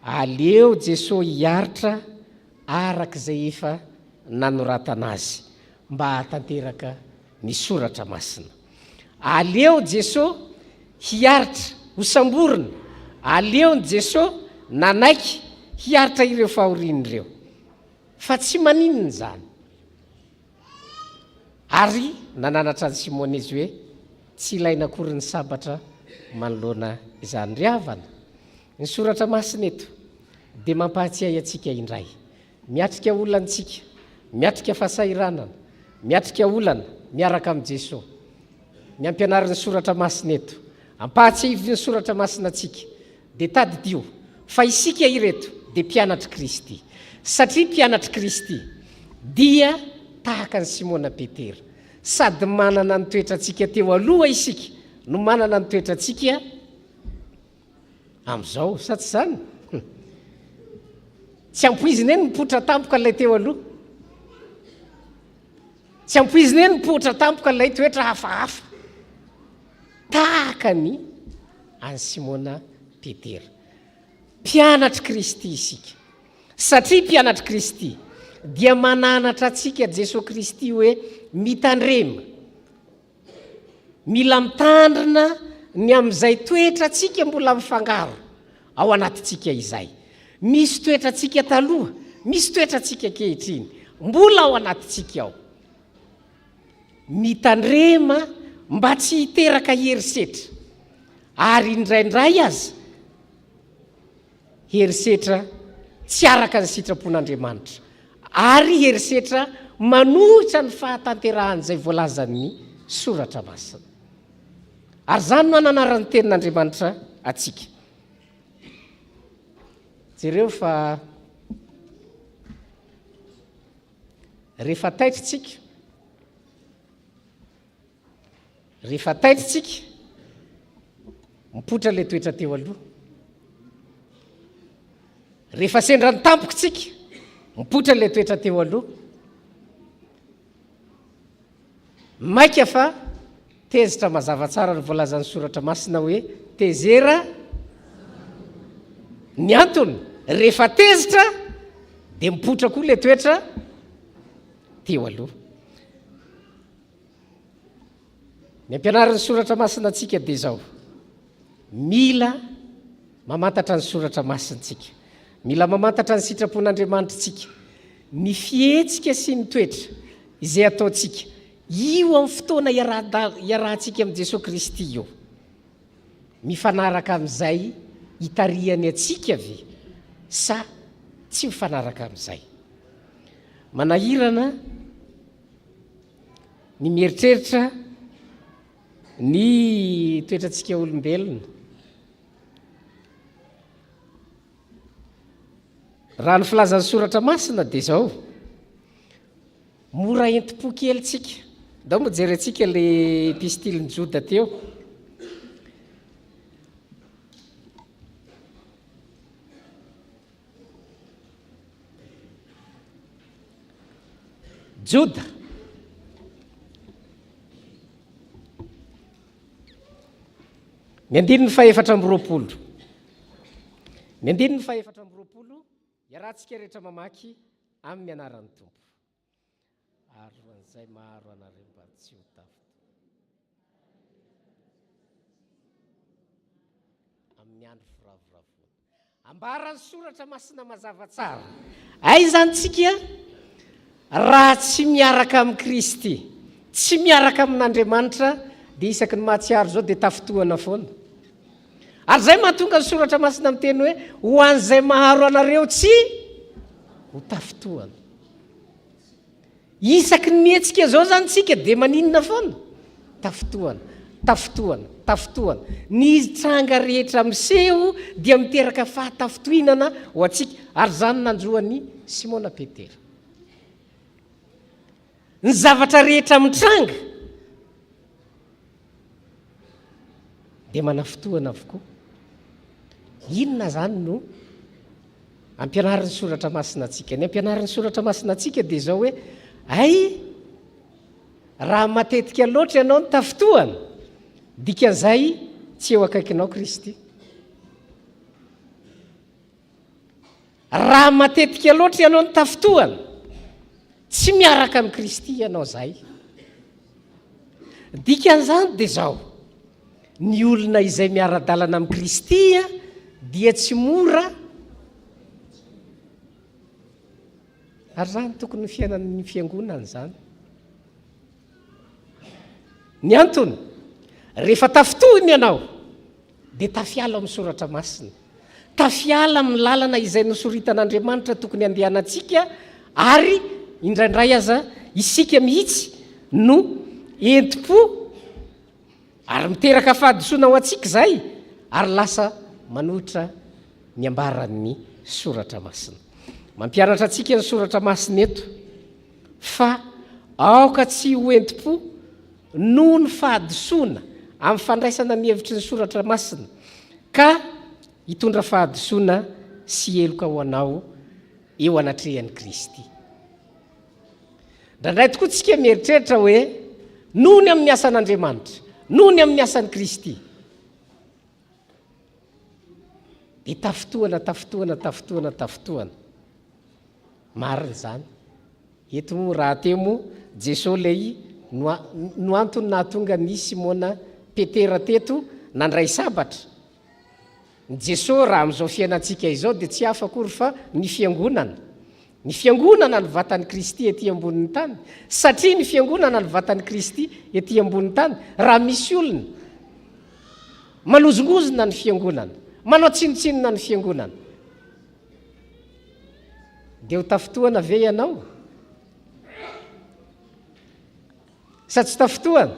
Speaker 8: Aleo Jesosy hiaritra arak'izay efa nanoratana azy mba hatanteraka ny soratra masina. Aleo Jesosy hiaritra ho samborina. Aleony Jesosy nanaiky hiaritra ireo fahorian'ireo. Fa tsy maninona zany. Ary nananatra ny Simona izy hoe tsy ilaina akory ny sabatra manoloana izany. Ry havana, ny soratra masina eto dia mampahatsiahy antsika indray. Miatrika olantsika, miatrika fahasahiranana, miatrika olana miaraka amin'i Jesosy. Ny ampianariny soratra masina eto, ampahatsiahy ny soratra masina antsika dia tadidio fa isika ireto dia mpianatry Kristy. Satria mpianatry Kristy dia tahaka ny Simona Petera, sady manana ny toetrantsika teo aloha isika no manana ny toetrantsika amin'izao, sa tsy zany? Tsy ampoizina eny mipoitra tampoka ilay teo aloha. Tsy ampoizina eny mipoitra tampoka ilay toetra hafahafa. Tahaka ny any Simona Petera. Mpianatry Kristy isika. Satria mpianatry Kristy dia mananatra atsika Jesosy Kristy hoe mitandrema, mila mitandrina ny amin'izay toetra tsika mbola mifangaro ao anatintsika izay. Misy toetra tsika taloha, misy toetra tsika kehitriny mbola ao anatintsika ao. Mitandrema mba tsy hiteraka herisetra, ary indraindray aza herisetra tsy araka ny sitrapon'Andriamanitra, ary herisetra manohitra ny fahatanterahany izay voalazan'ny soratra masina. Ary zany no ananaran'ny tenin'Andriamanitra atsika. Jereo fa rehefa taitritsika, mipotra ilay toetra teo aloha. Rehefa sendra ny tampokitsika, mipotra ilay toetra teo aloha. Maika fa tezitra mazava tsara ny voalazan'ny soratra masina hoe tezera. Ny antony, rehefa tezitra dia mipotra koa ilay toetra teo aloha. Ny ampianarin'ny soratra masina antsika dia izao. Mila mamantatra ny soratra masintsika. Mila mamantatra ny sitrapon'Andriamanitra tsika. Ny fihetsika sy ny toetra izay ataontsika io amin'ny fotoana iarahantsika amin'i Jesosy Kristy io. Mifanaraka amin'izay hitarihany atsika ve sa tsy mifanaraka amin'izay. Manahirana ny mieritreritra ny toetrantsika olombelona raha ny filazan'ny soratra masina dia zao mora enti-po kelytsika da moa jerentsika le pistiliny joda teo joda ny andininy faefatra ambyroapolo ny andininy faefatra ambyroapolo iarahantsika rehetra mamaky amin'ny anaran'ny tompo ary an'izay maro anareo mba tsy ho tafo amin'ny andro firavoravoana ambaran'ny soratra masina mazava tsara ay zany tsika raha tsy miaraka amin'ny Kristy tsy miaraka amin'Andriamanitra dia isaky ny mahatsiaro zao dia tafotoana foana ary zay mahatonga ny soratra masina miteny hoe ho an'izay maharo anareo tsy ho tafotoana isaky ny mihetsika zao zany tsika dia maninona foana tafotoana tafotoana tafotoana ny tranga rehetra miseho dia miteraka fahatafotohinana ho atsika ary zany nanjoany Simona Petera ny zavatra rehetra mitranga dia manafotoana avokoa inona zany no ampianarin'ny soratra masina atsika ny ampianarin'ny soratra masina atsika dia zao hoe ay raha matetika loatra ianao ny tafotoana dikan'izay tsy eo akaikinao Kristy raha matetika loatra ianao ny tafotoana tsy miaraka amin'ny Kristy ianao zay dikan'izany dia zao ny olona izay miara-dalana amin'ny Kristy dia tsy mora ary zany tokony ny fiainan'ny fiangonana zany ny antony rehefa tafotohiny ianao dia tafiala amin'ny soratra masina tafiala amin'ny lalana izay nosoritan'Andriamanitra tokony andehanantsika ary indraindray aza isika mihitsy no enti-po ary miteraka fahadisoana ho atsika zay ary lasa manohitra ny ambaran'ny soratra masina mampianatra atsika ny soratra masina eto fa aoka tsy ho enti-po noho ny fahadisoana amin'ny fandraisana ny hevitry ny soratra masina ka hitondra fahadisoana sy eloka ho anao eo anatrehan'ny Kristy ndraindray tokoa tsika mieritreritra hoe noho ny amin'ny asan'Andriamanitra noho ny amin'ny asan'ny Kristy dia tafotoana tafotoana tafotoana tafotoana marina zany eto raha teo moa Jesosy lay no antony nahatonga ny Simona Petera teto nandray sabatra ny Jesosy raha amin'izao fiainantsika izao dia tsy hafa akory fa ny fiangonana ny vatan'ny Kristy ety ambonin'ny tany satria ny fiangonana ny vatan'ny Kristy ety ambonin'ny tany raha misy olona malozongozona ny fiangonana manao tsinotsinona ny fiangonana dia ho tafotoana ve ianao sa tsy tafotoana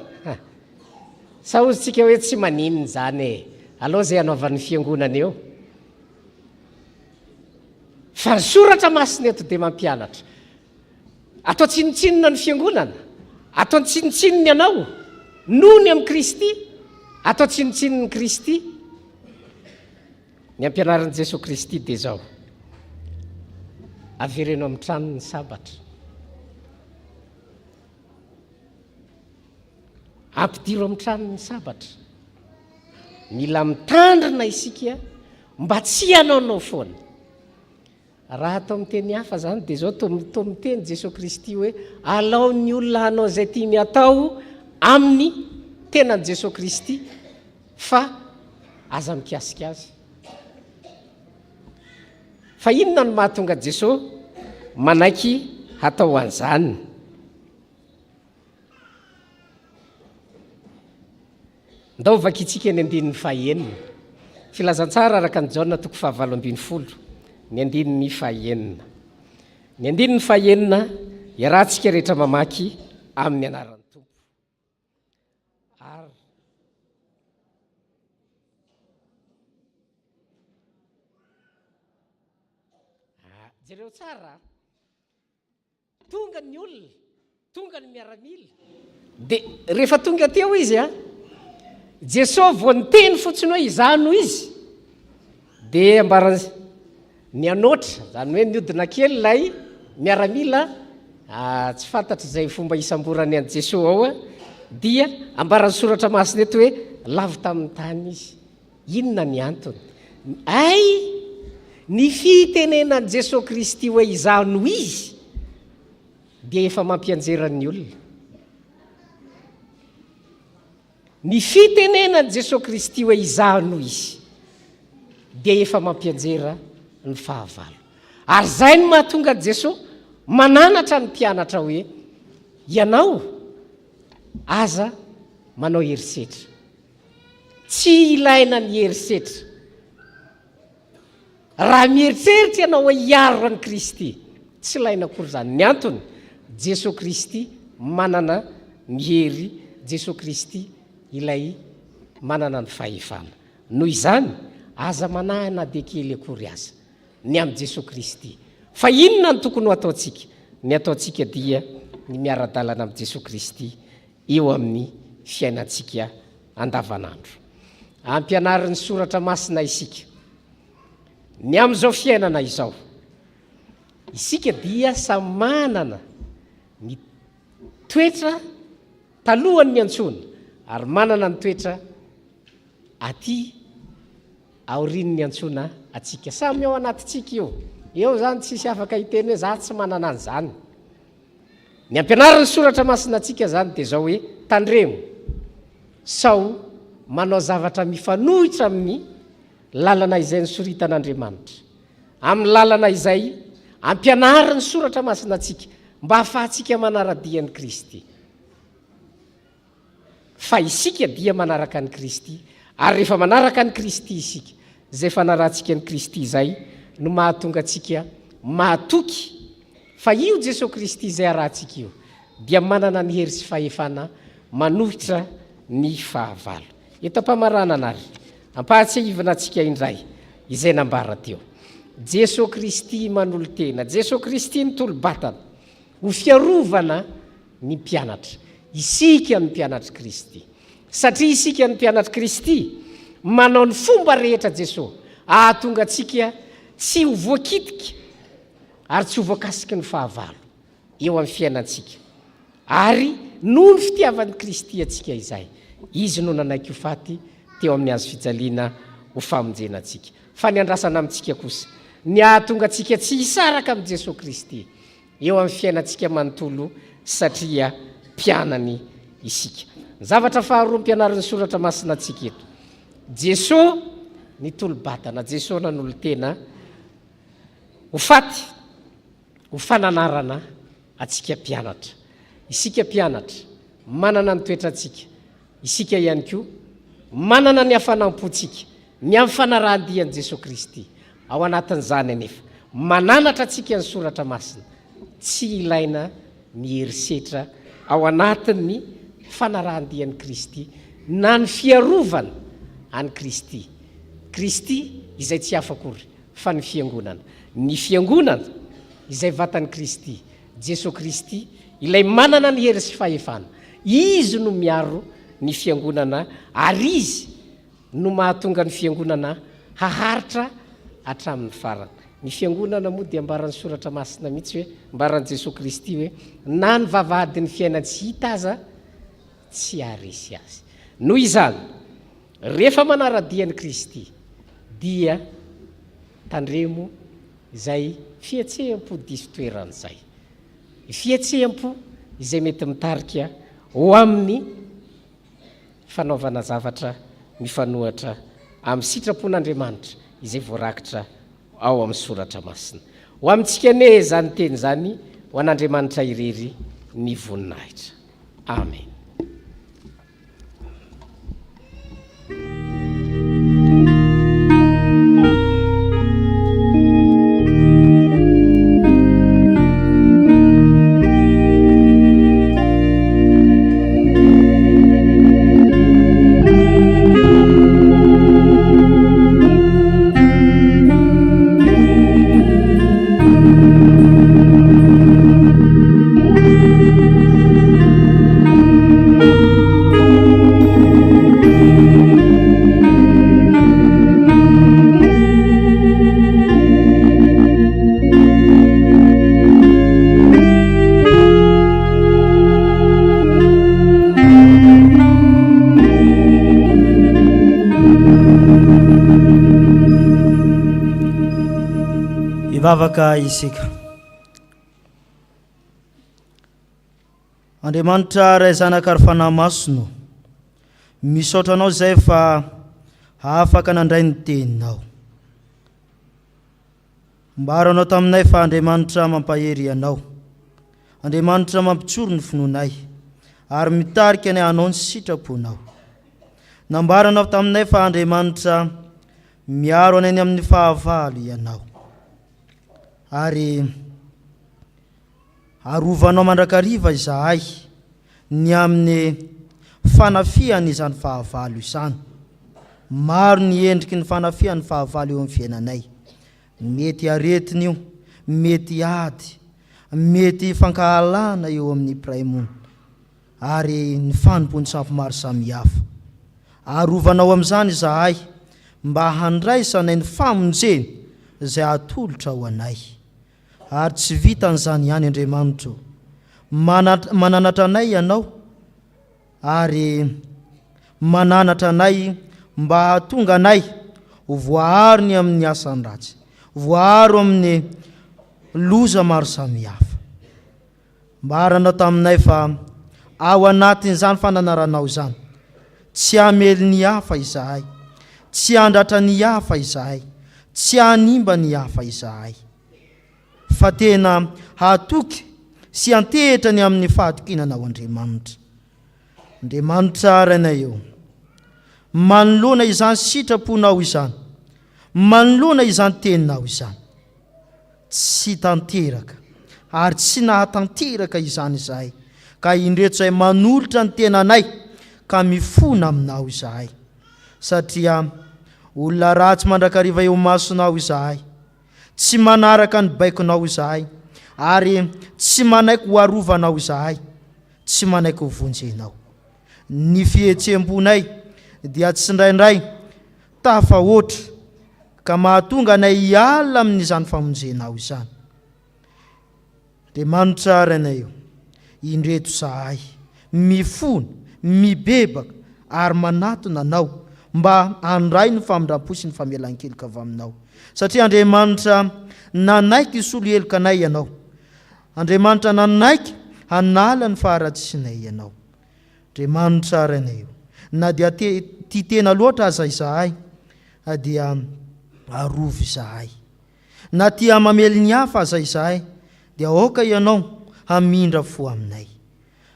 Speaker 8: sa ozytsika hoe tsy maninona zany aloha zay anaovan'ny fiangonana eo fa ny soratra masina eto dia mampianatra atao tsinotsinona ny fiangonana atao tsinotsinony ianao noho ny amin'ny Kristy atao tsinotsinony Kristy ny ampianaran'i Jesosy Kristy dia zao averenao amin'ny tranony sabatra ampidiro amin'ny tranony sabatra mila mitandrina isika mba tsy hanaonao foana raha atao amin'ny teny hafa zany dia zao to miteny Jesosy Kristy hoe alao ny olona hanao zay tiany atao amin'ny tenan'i Jesosy Kristy fa aza mikasika azy fa inona no mahatonga Jesosy manaiky hatao an'izany ndao vakitsika ny andininy fahaenina filazantsara araka ny Jaona toko 7:20 ny andininy fahaenina ny andininy fahaenina iarahantsika rehetra mamaky amin'ny anaran'ny Tompo ary jereo tsara tonga ny olona tonga ny miaramila dia rehefa tonga teo izy a Jesosy vao nyteny fotsiny hoe izano izy dia ambara ny anoatra zany hoe niodina kely lay miaramila tsy fantatry izay fomba isamborany an Jesosy ao a dia ambarany soratra masina eto hoe lavy tamin'ny tany izy. Inona ny antony? Ay, ny fitenenan'i Jesosy Kristy hoe izano izy dia efa mampianjeran'ny olona. Ny fitenenan'i Jesosy Kristy hoe izano izy dia efa mampianjera ny fahavalo. Ary zay no mahatonga Jesosy mananatra ny mpianatra hoe ianao aza manao herisetra. Tsy ilaina ny herisetra. Raha mieritreritra ianao hoe hiaro an'i Kristy, tsy ilaina akory zany. Ny antony, Jesosy Kristy manana ny hery, Jesosy Kristy ilay manana ny fahefana. Noho izany, aza manahina dia kely akory aza ny amin'ny Jesosy Kristy. Fa inona ny tokony ho ataontsika? Ny ataontsika dia ny miara-dalana amin'ny Jesosy Kristy eo amin'ny fiainantsika andavanandro. Ampianarin'ny soratra masina isika. Ny amin'izao fiainana izao, isika dia samy manana ny toetra talohany ny antsona ary manana ny toetra aty aoriany ny antsona atsika. Samy ao anatitsika io. Eo zany tsisy afaka hiteny hoe za tsy manana an'izany. Ny ampianarin'ny soratra masina atsika zany dia zao hoe tandremo sao manao zavatra mifanohitra amin'ny lalana izay nysoritan'Andriamanitra. Amin'ny lalana izay ampianarin'ny soratra masina atsika mba hahafahantsika manara-dian'i Kristy. Fa isika dia manaraka an'i Kristy, ary rehefa manaraka an'i Kristy isika, izay fanarantsika an'i Kristy izay no mahatonga atsika mahatoky fa io Jesosy Kristy izay arahantsika io dia manana ny hery sy fahefana manohitra ny fahavalo. Eto ampamarana anary, ampahatsiahivana atsika indray izay nambara teo. Jesosy Kristy manolo tena, Jesosy Kristy ny tolo-batana, ho fiarovana ny mpianatra. Isika ny mpianatra Kristy. Satria isika ny mpianatra Kristy, manao ny fomba rehetra Jesosy, ahatonga atsika tsy ho voakitika ary tsy ho voakasiky ny fahavalo eo amin'ny fiainantsika. Ary noho ny fitiavan'i Kristy atsika izay, izy no nanaiky ho faty teo amin'ny azo fijaliana ho famonjena atsika. Fa ny andrasana amintsika kosa, ny ahatonga atsika tsy hisaraka amin'ny Jesosy Kristy eo amin'ny fiainantsika manontolo satria mpianany isika. Zavatra faharoa mpianarin'ny soratra masina atsika eto. Jesosy ny tolo-batana, Jesosy nanolo tena ho faty ho fananarana atsika mpianatra. Isika mpianatra manana ny toetra atsika. Isika ihany koa manana ny hafanampontsika ny amin'ny fanarahan-dian'i Jesosy Kristy. Ao anatin'izany anefa mananatra atsika ny soratra masina, tsy ilaina ny herisetra ao anatin'ny fanarahan-dian'i Kristy na ny fiarovana an'i Kristy. Kristy izay tsy hafa-kory fa ny fiangonana. Ny fiangonana izay vatan'i Kristy, Jesosy Kristy ilay manana ny hery sy fahefana. Izy no miaro ny fiangonana ary izy no mahatonga ny fiangonana haharitra hatramin'ny farany. Ny fiangonana moa dia ambaran'ny soratra masina mihitsy hoe ambaran'i Jesosy Kristy hoe na ny vavahadin'ny fiainana tsy hita aza tsy haharesy azy. Noho izany, rehefa manara-dian'i Kristy dia tandremo izay fihetsehampo diso toeran'izay. Fihetsehampo izay mety mitarika ho amin'ny fanaovana zavatra mifanohatra amin'ny sitrapon'Andriamanitra izay voarakitra ao amin'ny soratra masina. Ho amintsika ane zany teny zany ho an'Andriamanitra irery ny voninahitra. Amen.
Speaker 1: mivavaka isika. Andriamanitra ray zanaka ary fanahy masono, misaotra anao zay fa afaka nandray ny teninao. Mbaro anao taminay fa Andriamanitra mampahery anao, Andriamanitra mampitsoro ny finoanay ary mitarika ny anao ny sitraponao. Nambara anao taminay fa Andriamanitra miaro anay amin'ny fahavalo ianao ary arovanao mandrakariva izahay ny amin'ny fanafiany izany fahavalo izany. Maro ny endriky ny fanafiany fahavalo eo amin'ny fiainanay, mety aretiny io, mety ady, mety fankahalana eo amin'ny praimony ary ny fanompony samy maro samihafa. Arovanao amin'izany izahay mba handraisanay ny famonjeny izay atolotra ho anay. Ary tsy vitan'izany ihany Andriamanitra, mananatra anay ianao ary mananatra anay mba hahatonga anay voaharo ny amin'ny asany ratsy, voaharo amin'ny loza maro samihafa. Mbaranao taminay fa ao anatin'izany fananaranao izany tsy hamely ny hafa izahay, tsy handratra ny hafa izahay, tsy hanimba ny hafa izahay, fa tena hatoky sy hantehitra ny amin'ny fahatokinanao Andriamanitra. Andriamanitra rainay eo, manoloana izany sitraponao izany, manoloana izany teninao izany, tsy tanteraka ary tsy nahatanteraka izany izahay, ka indreto izay manolotra ny tenanay ka mifona aminao izahay. Satria olona ratsy mandrakariva eo masonao izahay, tsy manaraka ny baikonao izahay ary tsy manaiky ho arovanao izahay, tsy manaiky ho vonjenao. Ny fihetsem-ponay dia tsy indraindray tafahoatra ka mahatonga anay hiala amin'izany famonjenao izany. Andriamanitra rainay eo, indreto izahay mifona, mibebaka ary manatona anao mba handray ny famindram-po sy ny famelan-keloka avy aminao. Satria Andriamanitra nanaiky isolo heloka anay ianao, Andriamanitra nanaiky hanala ny faharatsinay ianao. Andriamanitra rainay eo, na dia ty tena loatra aza izahay dia arovo izahay, na tia mamely ny hafa aza izahay dia oka ianao hamindra fo aminay.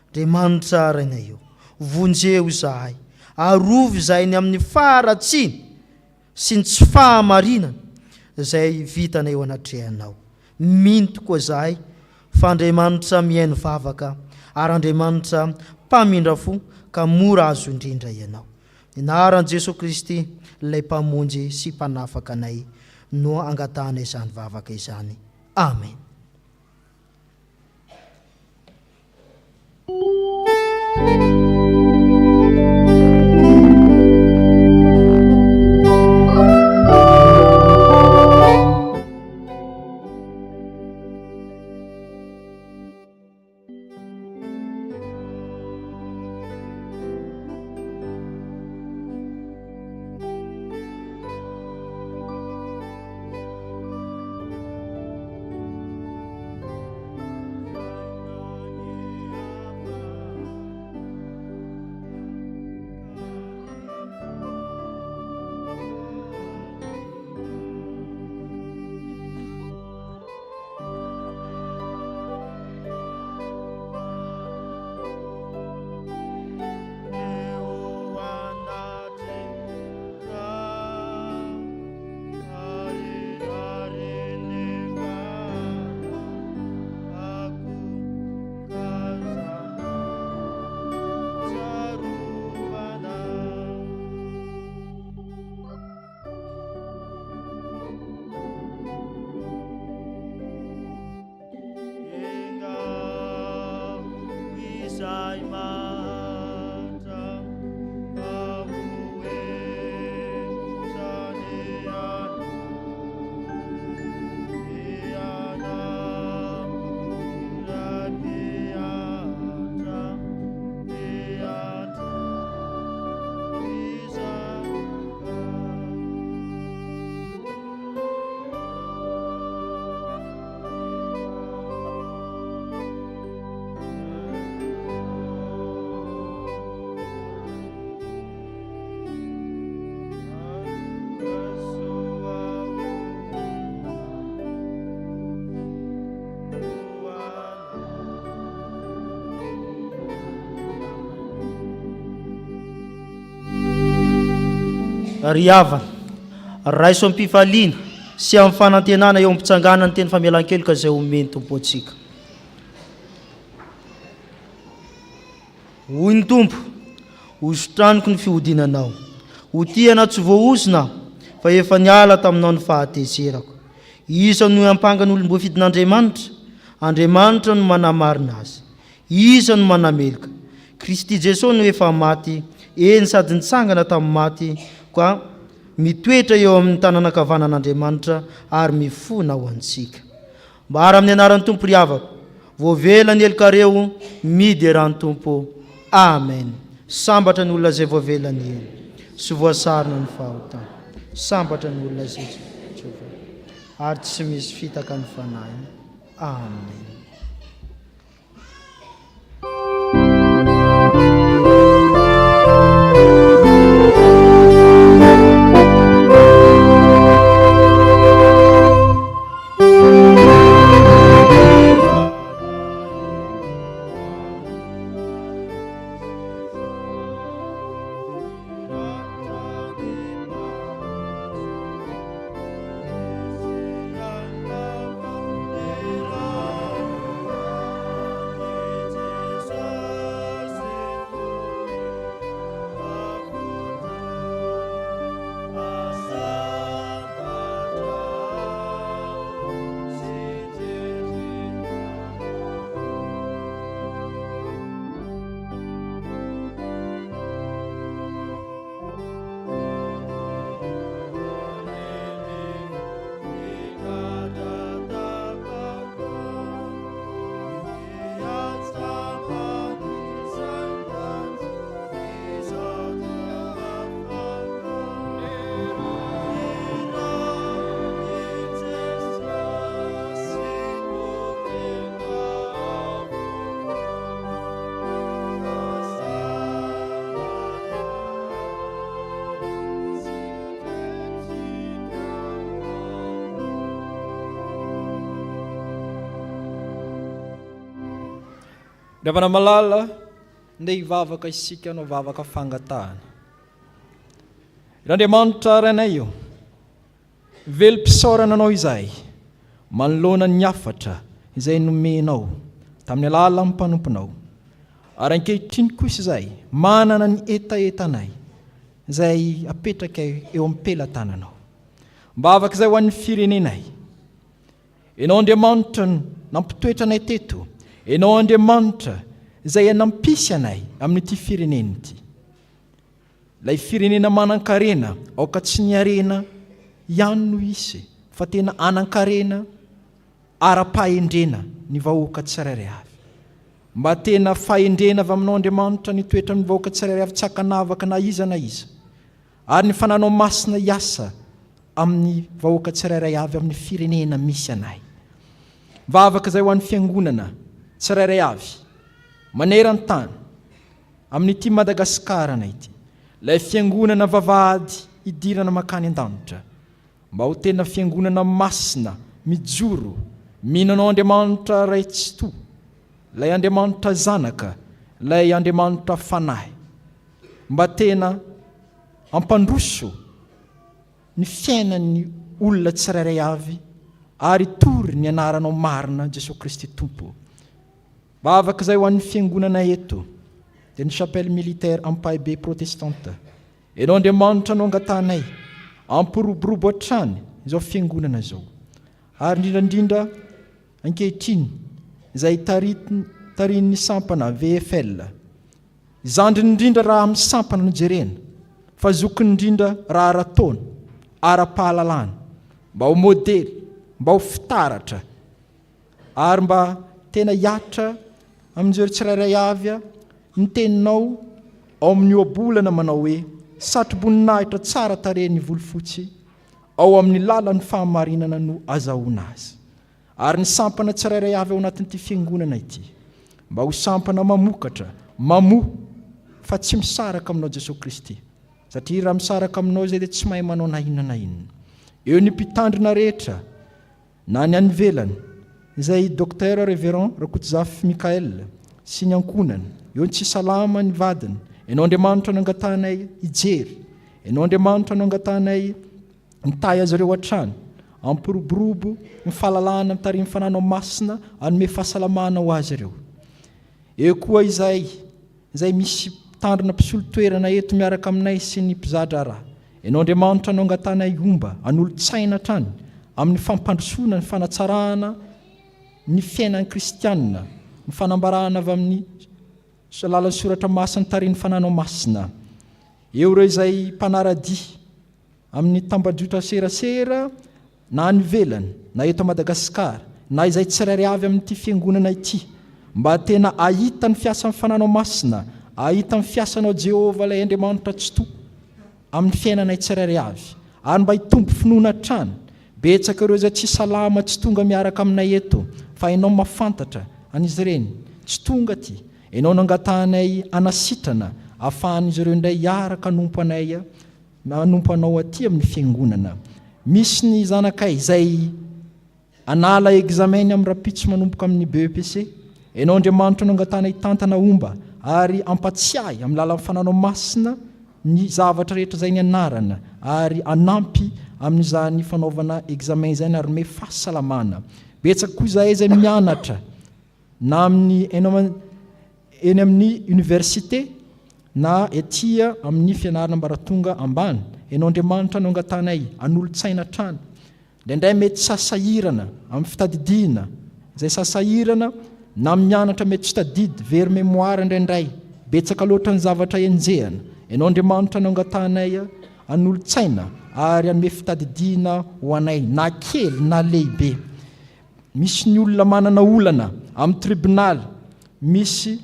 Speaker 1: Andriamanitra rainay eo, vonjeo izahay, arovo izahay ny amin'ny faharatsiny sy ny tsy fahamarinana izay vitanay eo anatrehanao. Mino tokoa izahay fa Andriamanitra mihaino vavaka ary Andriamanitra mpamindra fo ka mora azo indrindra ianao. Anaran'i Jesosy Kristy ilay mpamonjy sy mpanafaka anay no angatahana izany vavaka izany. Amen. ry havana raiso ampifaliana sy amin'ny fanantenana eo ampitsangana ny teny famelan-keloka izay omeny tompo atsika. Hoy ny tompo, osotraniko ny fihodinanao, ho tiana tsy voaosina fa efa niala taminao ny fahatezerako. Isa no ampangany olom-boa fidin'Andriamanitra, Andriamanitra no manamarina azy, isa no manamelika. Kristy Jesosy no efa maty, eny sady nitsangana tamin'ny maty, ka mitoetra eo amin'ny tananakavanan'Andriamanitra ary mifona ho antsika. Mba amin'ny anaran'ny tompo ry havako, voavela ny elikareo midy ran'ny tompo. Amen. Sambatra ny olona izay voavela ny eny, sy voasarina ny fahotana. Sambatra ny olona izay ary tsy misy fitaka ny fanahy. Amen.
Speaker 9: Ravana malala nde hivavaka isika no vavaka fangatahana. Irandriamanitra ranay io, velim-pisaorana anao izay, manoloana ny afatra izay nomenao tamin'ny alala amin'ny mpanomponao. Ary ankehitriny kosa izay, manana ny etaetanay izay apetraka eo amin'ny pelantananao. Mbavaka izay ho an'ny firenenay. Ianao Andriamanitra nampitoetra anay teto. Ianao Andriamanitra izay nampisy anay amin'ity firenena ity. Ilay firenena manan-karena, aoka tsy ny arena ihany no isy, fa tena anan-karena ara-pahendrena ny vahoaka tsirairay avy. Mba tena fahendrena avy aminao Andriamanitra ny toetra ny vahoaka tsirairay avy tsy hakanavaka na iza. Ary ny fananao masina iasa amin'ny vahoaka tsirairay avy amin'ny firenena misy anay. Vavaka izay ho an'ny fiangonana tsirairay avy maneran-tany amin'ity Madagasikara ity, ilay fiangonana vavahady idirana makany an-danitra, mba ho tena fiangonana masina mijoro mihinanao Andriamanitra ray tsy to, ilay Andriamanitra zanaka, ilay Andriamanitra fanahy, mba tena ampandroso ny fiainan'ny olona tsirairay avy ary tory ny anaranao marina Jesosy Kristy Tompo. Vavaka izay ho an'ny fiangonana eto dia ny chapelle militaire Ampahibé protestante. Ianao Andriamanitra no angatanay ampiroborobo hatrany izao fiangonana izao. Ary indrindrandrindra ankehitriny izay tarian'ny sampana VFL, zandriny indrindra raha amin'ny sampana no jerena, fa zokiny indrindra raha ara-taona, ara-pahalalana, mba ho modely, mba ho fitaratra, ary mba tena hiatra amin'izay tsirairay avy ny teninao ao amin'ny oabolana manao hoe satroboninahitra tsara tarehiny volofotsy ao amin'ny lalan'ny fahamarinana no azahoana azy. Ary ny sampana tsirairay avy ao anatin'ity fiangonana ity, mba ho sampana mamokatra, mamoha fa tsy misaraka aminao Jesosy Kristy, satria raha misaraka aminao izay dia tsy mahay manao na inona. Eo ny mpitandrina rehetra na ny anivelany izay Dr Révérend Rakototsafy Mikael sy ny ankonany, eo ny tsy salama ny vadiny. Ianao Andriamanitra nangatanay ijery ianao Andriamanitra no angatanay nitay azy ireo hatrany ampiroborobo ny fahalalana mitarimy fananao masina anome fahasalamana ho azy ireo. Eo koa izay misy tandrina mpisolo toerana eto miaraka aminay sy ny mpizadra raha. Ianao Andriamanitra no angatanay omba an'olo-tsaina hatrany amin'ny fampandrosoana ny fanatsarahana ny fiainan'ny kristianina, ny fanambarahana avy amin'ny lalan'ny soratra masina tariny fananao masina. Eo ireo izay mpanarady amin'ny tambadrotra serasera na any ivelany na eto Madagasikara na izay tsirairay avy amin'ity fiangonana ity mba tena ahita ny fiasan'ny fananao masina, ahita ny fiasanao Jehova ilay Andriamanitra tsy to amin'ny fiainanay tsirairay avy, ary mba hitombo finoana hatrany. Betsaka ireo izay tsy salama tsy tonga miaraka aminay eto, fa ianao mafantatra an'izy ireny tsy tonga ty. Ianao nangatanay anasitrana ahafahan'izy ireo indray hiaraka manompo anao aty amin'ny fiangonana. Misy ny zanakay izay anala examen amin'ny rapitso manompoka amin'ny BEPC. Ianao Andriamanitra no angatanay tantana omba ary ampatsiahy amin'ny lalan'ny fananao masina ny zavatra rehetra izay ny anarana, ary anampy amin'izany fanaovana examen izany ary me fahasalamana. Betsaka koa izahay izay mianatra na eny amin'ny université na etya amin'ny fianarana mbaratonga ambany. Ianao Andriamanitra no angatanay an'olo-tsaina trany. Indraindray mety sasahirana amin'ny fitadidiana, izay sasahirana na mianatra mety tsy tadidy very mémoire indraindray, betsaka loatra ny zavatra enjehana. Ianao Andriamanitra no angatanay an'olo-tsaina ary anome fitadidiana ho anay na kely na lehibe. Misy ny olona manana olana amin'ny tribunal, misy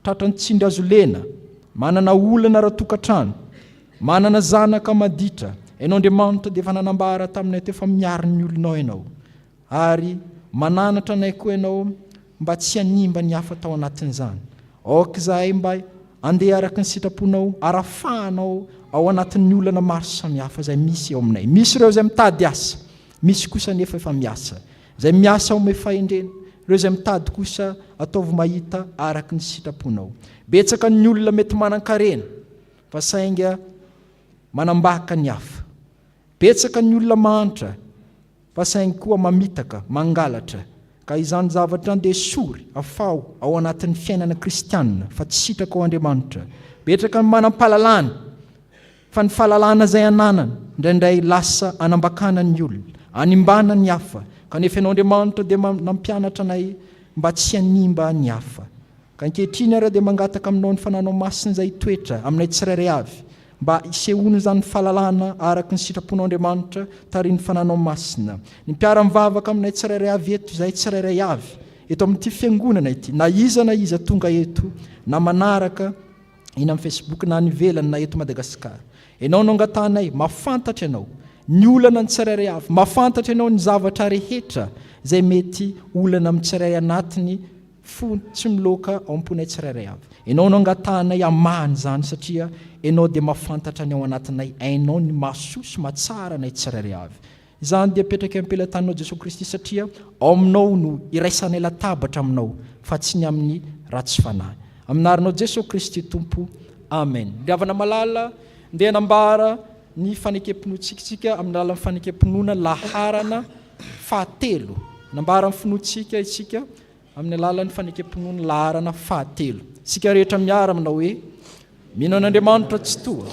Speaker 9: tratrany tsindry azo lena, manana olana raha tokantrano, manana zanaka maditra. Ianao Andriamanitra dia efa nanambara taminay teo fa miaro ny olonao ianao, ary mananatra anay koa ianao mba tsy hanimba ny hafa tao anatin'izany. Aoka izahay mba andeha araka ny sitraponao, arafahanao ao anatin'ny olana maro samihafa izay misy eo aminay. Misy ireo izay mitady asa, misy kosa nefa efa miasa, izay miasa ome fahendrena, ireo izay mitady kosa ataovy mahita araka ny sitraponao. Betsaka ny olona mety manan-karena fa sainga manambaka ny hafa. Betsaka ny olona mahantra fa sainga koa mamitaka, mangalatra. Ka izany zavatra dia sory afao ao anatin'ny fiainana kristianina fa tsy sitraka ao Andriamanitra. Betsaka ny manam-pahalalana fa ny fahalalana izay ananana indraindray lasa anambakana ny olona, animbana ny hafa. Kanefa ianao Andriamanitra dia nampianatra anay mba tsy hanimba ny hafa. Ka ankehitriny ary dia mangataka aminao ny fananao masina izay toetra aminay tsirairay avy, mba isehoana izany fahalalana araka ny sitraponao Andriamanitra tariny fananao masina. Ny mpiara-mivavaka aminay tsirairay avy eto, izay tsirairay avy eto amin'ity fiangonana ity, na iza tonga eto na manaraka iny amin'ny Facebook na ny ivelany na eto Madagasikara. Ianao no angatanay, mafantatra ianao ny olana ny tsirairay avy, mafantatra ianao ny zavatra rehetra izay mety olana amin'ny tsirairay anatiny fo tsy miloka ao am-ponay tsirairay avy. Ianao no angatanay amahany izany satria ianao dia mafantatra ny ao anatinay, ainao ny mahasoso mahatsara nay tsirairay avy. Izany dia petraka am-pelantaninao Jesosy Kristy satria ao aminao no iraisanay latabatra aminao fa tsy ny amin'ny ratsy fanahy. Aminarinao Jesosy Kristy Tompo. Amen. Ndiavana malala ndeha nambara ny fanekempinotsika amin'ny alalan'ny fanekempinoana laharana fahatelo. Nambara amin'ny finotsika isika amin'ny alalan'ny fanekempinoana laharana fahatelo. Sika rehetra miara aminao hoe mino an'Andriamanitra tsy toa,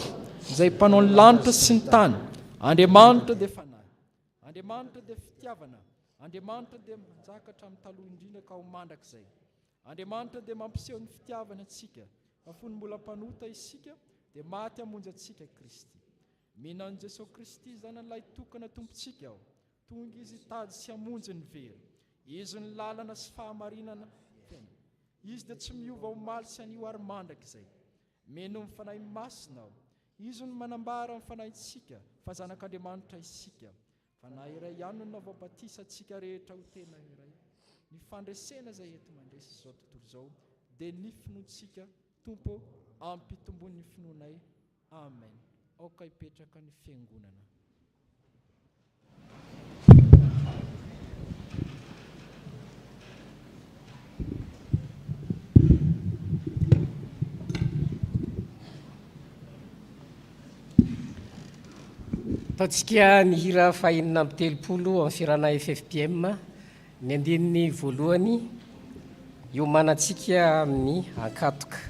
Speaker 9: izay mpanao ny lanitra sy ny tany. Andriamanitra dia fanahy, Andriamanitra dia fitiavana, Andriamanitra dia manjakatra amin'ny taloha indrindra ka ho mandrakizay. Andriamanitra dia mampiseho ny fitiavana antsika, fa fony mbola mpanota isika dia maty hamonjy antsika Kristy. Mino an'i Jesosy Kristy zanan'ilay tokana tompontsika ao, tonga izy tady sy hamonjy ny very. Izy ny lalana sy fahamarinana tena. Izy dia tsy miova ho maly sy anio ary mandrakizay. Meno ny fanahy masina ao. Izy no manambara ny fanahintsika fa zanak'Andriamanitra isika. Fanahy iray ihany no navaobatisa antsika rehetra ho tena iray. Ny fandresena izay eto mandresy izao tontolo izao dia ny finoantsika Tompo ampitombony ny finoanay. Amen. Aoka hipetraka ny fiangonana.
Speaker 8: ataontsika ny hira fahinina amin'ny telopolo amin'ny firana FFPM ny andininy voalohany io manantsika amin'ny ankatoka.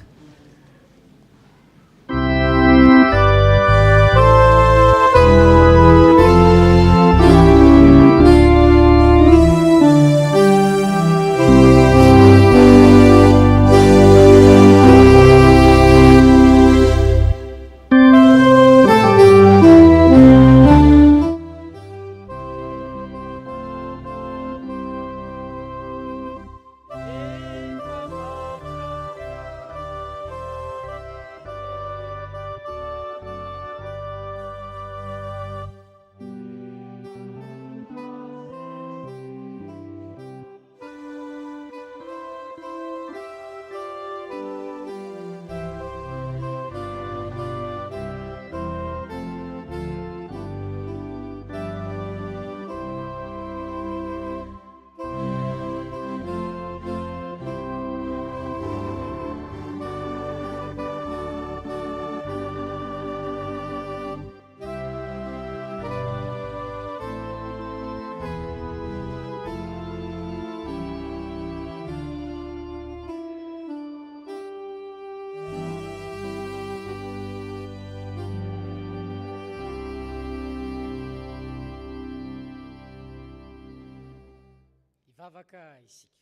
Speaker 8: Vavaka isika.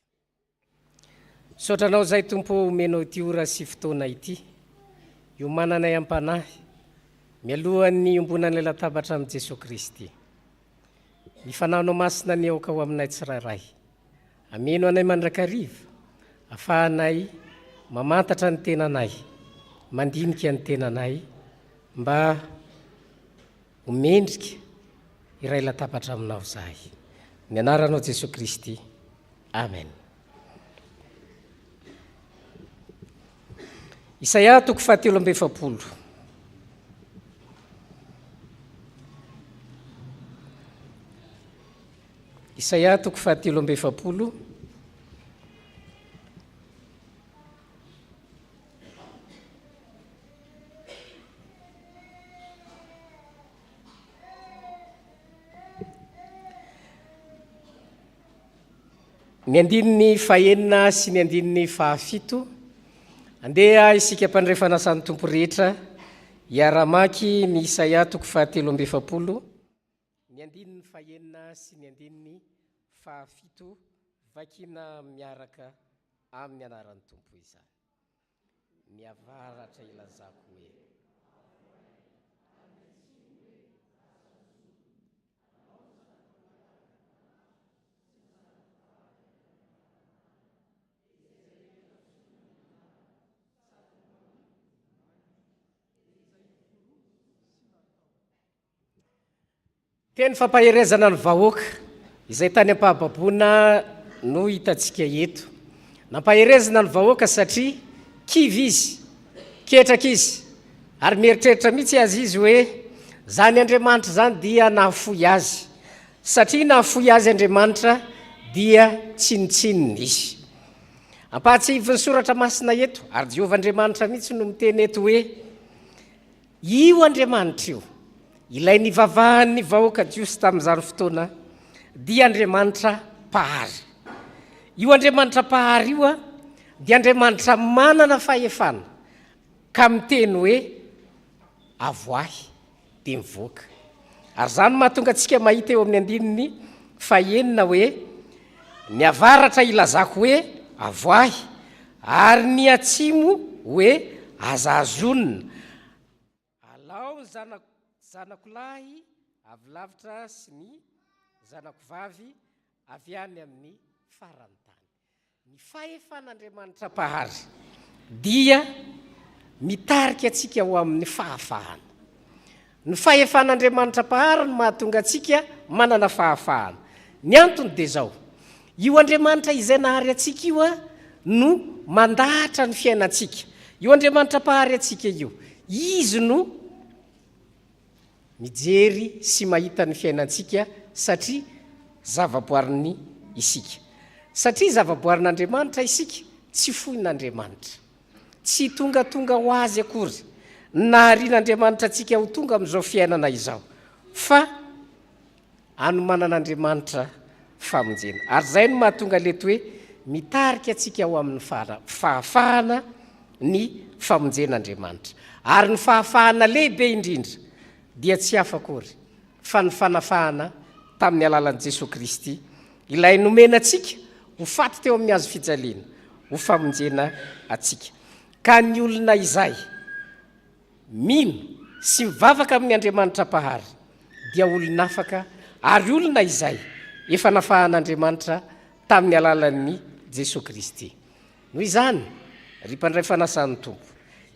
Speaker 8: Sotranao zay tompo omenao ity ora sy fotoana ity. Io mananay ampanahy mialohan'ny ombonan'ilay latabatra amin'i Jesosy Kristy. Ny fanaonao masina ny aoka ho aminay tsirairay. Ameno anay mandrakariva, afahanay mamantatra ny tenanay, mandinika ny tenanay mba homendrika iray latabatra aminao zahay. Ny anaranao Jesosy Kristy. Amen. Isaia 7:7. Isaia 7:7. Ny andininy fahenina sy ny andininy fahafito andeha isika mpandrefana sany tompo rehetra iaramaky ny Isaia 7:7, ny andininy fahenina sy ny andininy fahafito vakina miaraka amin'ny anaran'ny tompo izany. Ny avaratra ilazako hoe teny fampaherezana ny vahoaka izay tany ampahababona no hitantsika eto. Nampaherezana ny vahoaka satria kivy izy, ketraka izy, ary mieritreritra mihitsy azy izy hoe zany Andriamanitra zany dia nahafoy azy, satria nahafoy azy Andriamanitra dia tsinitsininy izy. Ampahatsivy ny soratra masina eto, ary Jehovah Andriamanitra mihitsy no miteny eto hoe io Andriamanitra io ilay nivavahan'ny vahoaka jiosy tamin'izany fotoana dia Andriamanitra pahary. Io Andriamanitra pahary io dia Andriamanitra manana fahefana ka miteny hoe avoahy dia mivoaka. Ary zany mahatonga antsika mahita eo amin'ny andininy fahenina hoe ny avaratra ilazako hoe avoahy ary ny atsimo hoe azazonina. Alao zanako lahy avy lavitra sy ny zanako vavy avy any amin'ny farany tany. Ny fahefan'Andriamanitra pahary dia mitarika atsika ho amin'ny fahafahana. Ny fahefan'Andriamanitra pahary no mahatonga atsika manana fahafahana. Ny antony dia zao, io Andriamanitra izay nahary atsika io no mandahatra ny fiainantsika. Io Andriamanitra pahary atsika io, izy no mijery sy mahita ny fiainantsika satria zavaboariny isika. Satria zavaboarin'Andriamanitra isika, tsy foin'Andriamanitra. Tsy tonga ho azy akory. Naharian'Andriamanitra atsika ho tonga amin'izao fiainana izao. fa anomanan'andriamanitra famonjena. Ary zay no mahatonga leto hoe mitarika atsika ao amin'ny fahafahana ny famonjen'andriamanitra. Ary ny fahafahana lehibe indrindra dia tsy afakory fa ny fanafahana tamin'ny alalan'i Jesosy Kristy ilay nomena atsika ho faty teo amin'ny hazo fijaliana ho famonjena atsika. Ka ny olona izay mino sy mivavaka amin'ny Andriamanitra pahary dia olona afaka, ary olona izay efa nafahan'Andriamanitra tamin'ny alalan'ny Jesosy Kristy. Noho izany, ry mpandray fanasan'ny Tompo,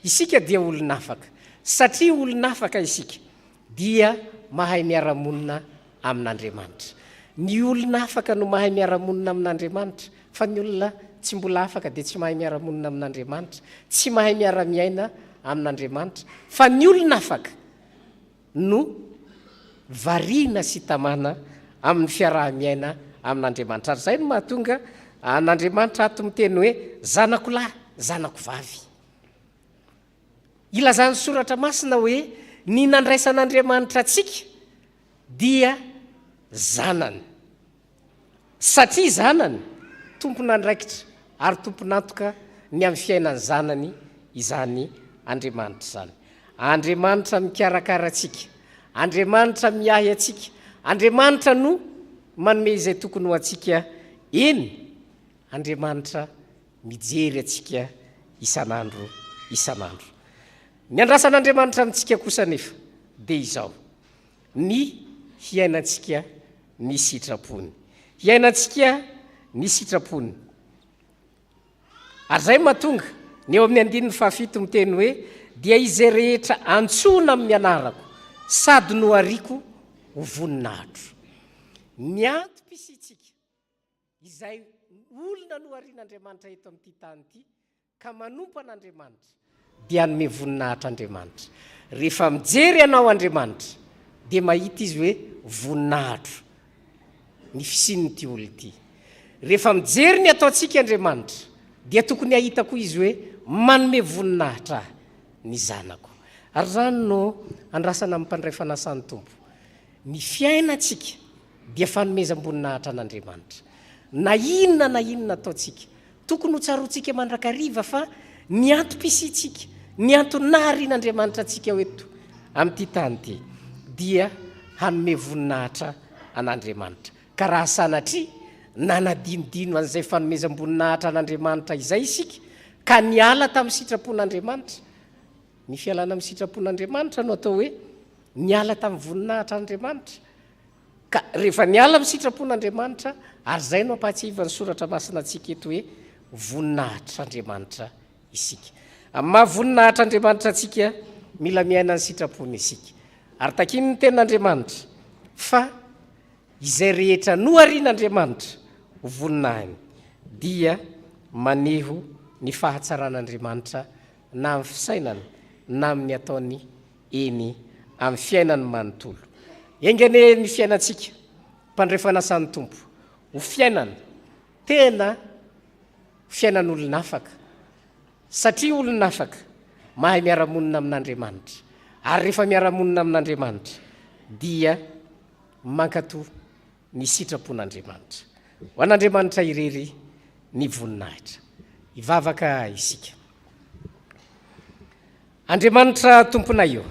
Speaker 8: isika dia olona afaka, satria olona afaka isika dia mahay miara-monina amin'Andriamanitra. Ny olona afaka no mahay miara-monina amin'Andriamanitra, fa ny olona tsy mbola afaka dia tsy mahay miara-monina amin'Andriamanitra, tsy mahay miara-miaina amin'Andriamanitra, fa ny olona afaka no variana sy tamana amin'ny fiarah-miaina amin'Andriamanitra. Ary zay no mahatonga an'Andriamanitra ato miteny hoe zanako lahy, zanako vavy. Ilazany soratra masina hoe ny nandraisan'Andriamanitra atsika dia zanany, satria zanany tompona andraikitra ary tomponantoka ny amin'ny fiainany zanany izany Andriamanitra zany. Andriamanitra mikarakara atsika, Andriamanitra miahy atsika, Andriamanitra no manome izay tokony ho atsika. Eny, Andriamanitra mijery atsika isan'andro isan'andro. Ny andrasan'Andriamanitra amintsika kosa nefa dia izao: ny hiainantsika ny sitrapony, hiainantsika ny sitrapony. Ary zay mahatonga ny eo amin'ny 7 miteny hoe dia izay rehetra antsona amin'ny anarako sady no ariko ho voninahitro. Ny antom-pisitsika izay olona no arian'Andriamanitra eto amin'ity tany ity ka manompo an'Andriamanitra dia hanome voninahitra Andriamanitra. Rehefa mijery ianao Andriamanitra dia mahita izy hoe voninahitro ny fisian'ity olona ity. Rehefa mijery ny ataontsika Andriamanitra dia tokony ahita koa izy hoe manome voninahitra ny zanako. Ary zany no andrasana amin'ny mpandray fanasan'ny Tompo. Ny fiainantsika dia fanomezam-boninahitra an'Andriamanitra. Na inona ataontsika tokony ho tsaroantsika mandrakariva, fa ny antom-pisitsika, ny antonaharian'Andriamanitra atsika eto amin'ity tany ity dia hanome voninahitra an'Andriamanitra. Ka raha sanatria nanadinodino an'izay fanomezam-boninahitra an'Andriamanitra izay isika ka niala tamin'ny sitrapon'Andriamanitra, ny fialana amin'ny sitrapon'Andriamanitra no atao hoe niala tamin'ny voninahitra Andriamanitra. Ka rehefa niala amin'ny sitrapon'Andriamanitra, ary zay no ampatsiva ny soratra masina atsika eto hoe voninahitra Andriamanitra isika. Amin'ny mahavoninahitra Andriamanitra atsika mila miaina ny sitrapony isika. Ary takiny ny tenin'Andriamanitra fa izay rehetra noarian'Andriamanitra ho voninahiny dia maneho ny fahatsaran'Andriamanitra na amin'ny fisainany na amin'ny ataony eny amin'ny fiainany manontolo. Engane ny fiainantsika mpandray fanasan'ny Tompo ho fiainana tena fiainan'olona afaka, satria olona afaka mahay miara-monina amin'Andriamanitra. Ary rehefa miara-monina amin'Andriamanitra dia mankatoa ny sitrapon'Andriamanitra. Ho an'Andriamanitra irery ny voninahitra. Ivavaka isika. Andriamanitra Tomponay io,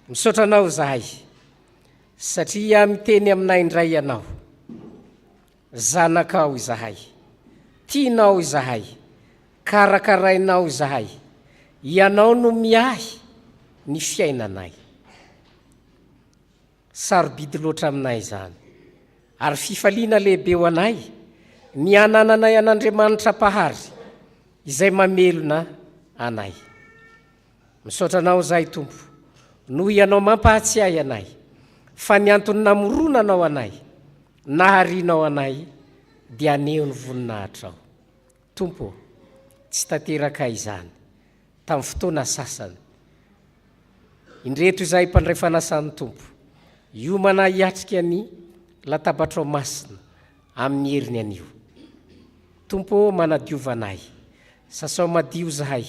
Speaker 8: misaotra anao zahay satria miteny aminay indray ianao, zanakao izahay, tianao izahay, karakarainao izahay, ianao no miahy ny fiainanay. Sarobidy loatra aminay izany, ary fifaliana lehibe ho anay ny anananay an'Andriamanitra pahary izay mamelona anay. Misaotra anao zahay Tompo, noho ianao mampahatsiahy anay, fa ny antony namoronanao anay, naharianao anay dia aneo ny voninahitra ao. Tompo, tsy tanteraka izany tamin'ny fotoana sasany. Indreto izay mpandray fanasan'ny Tompo, iomana hiatrika ny latabatra masina amin'ny heriny anio. Tompo, manadiovanay, sasao madio zahay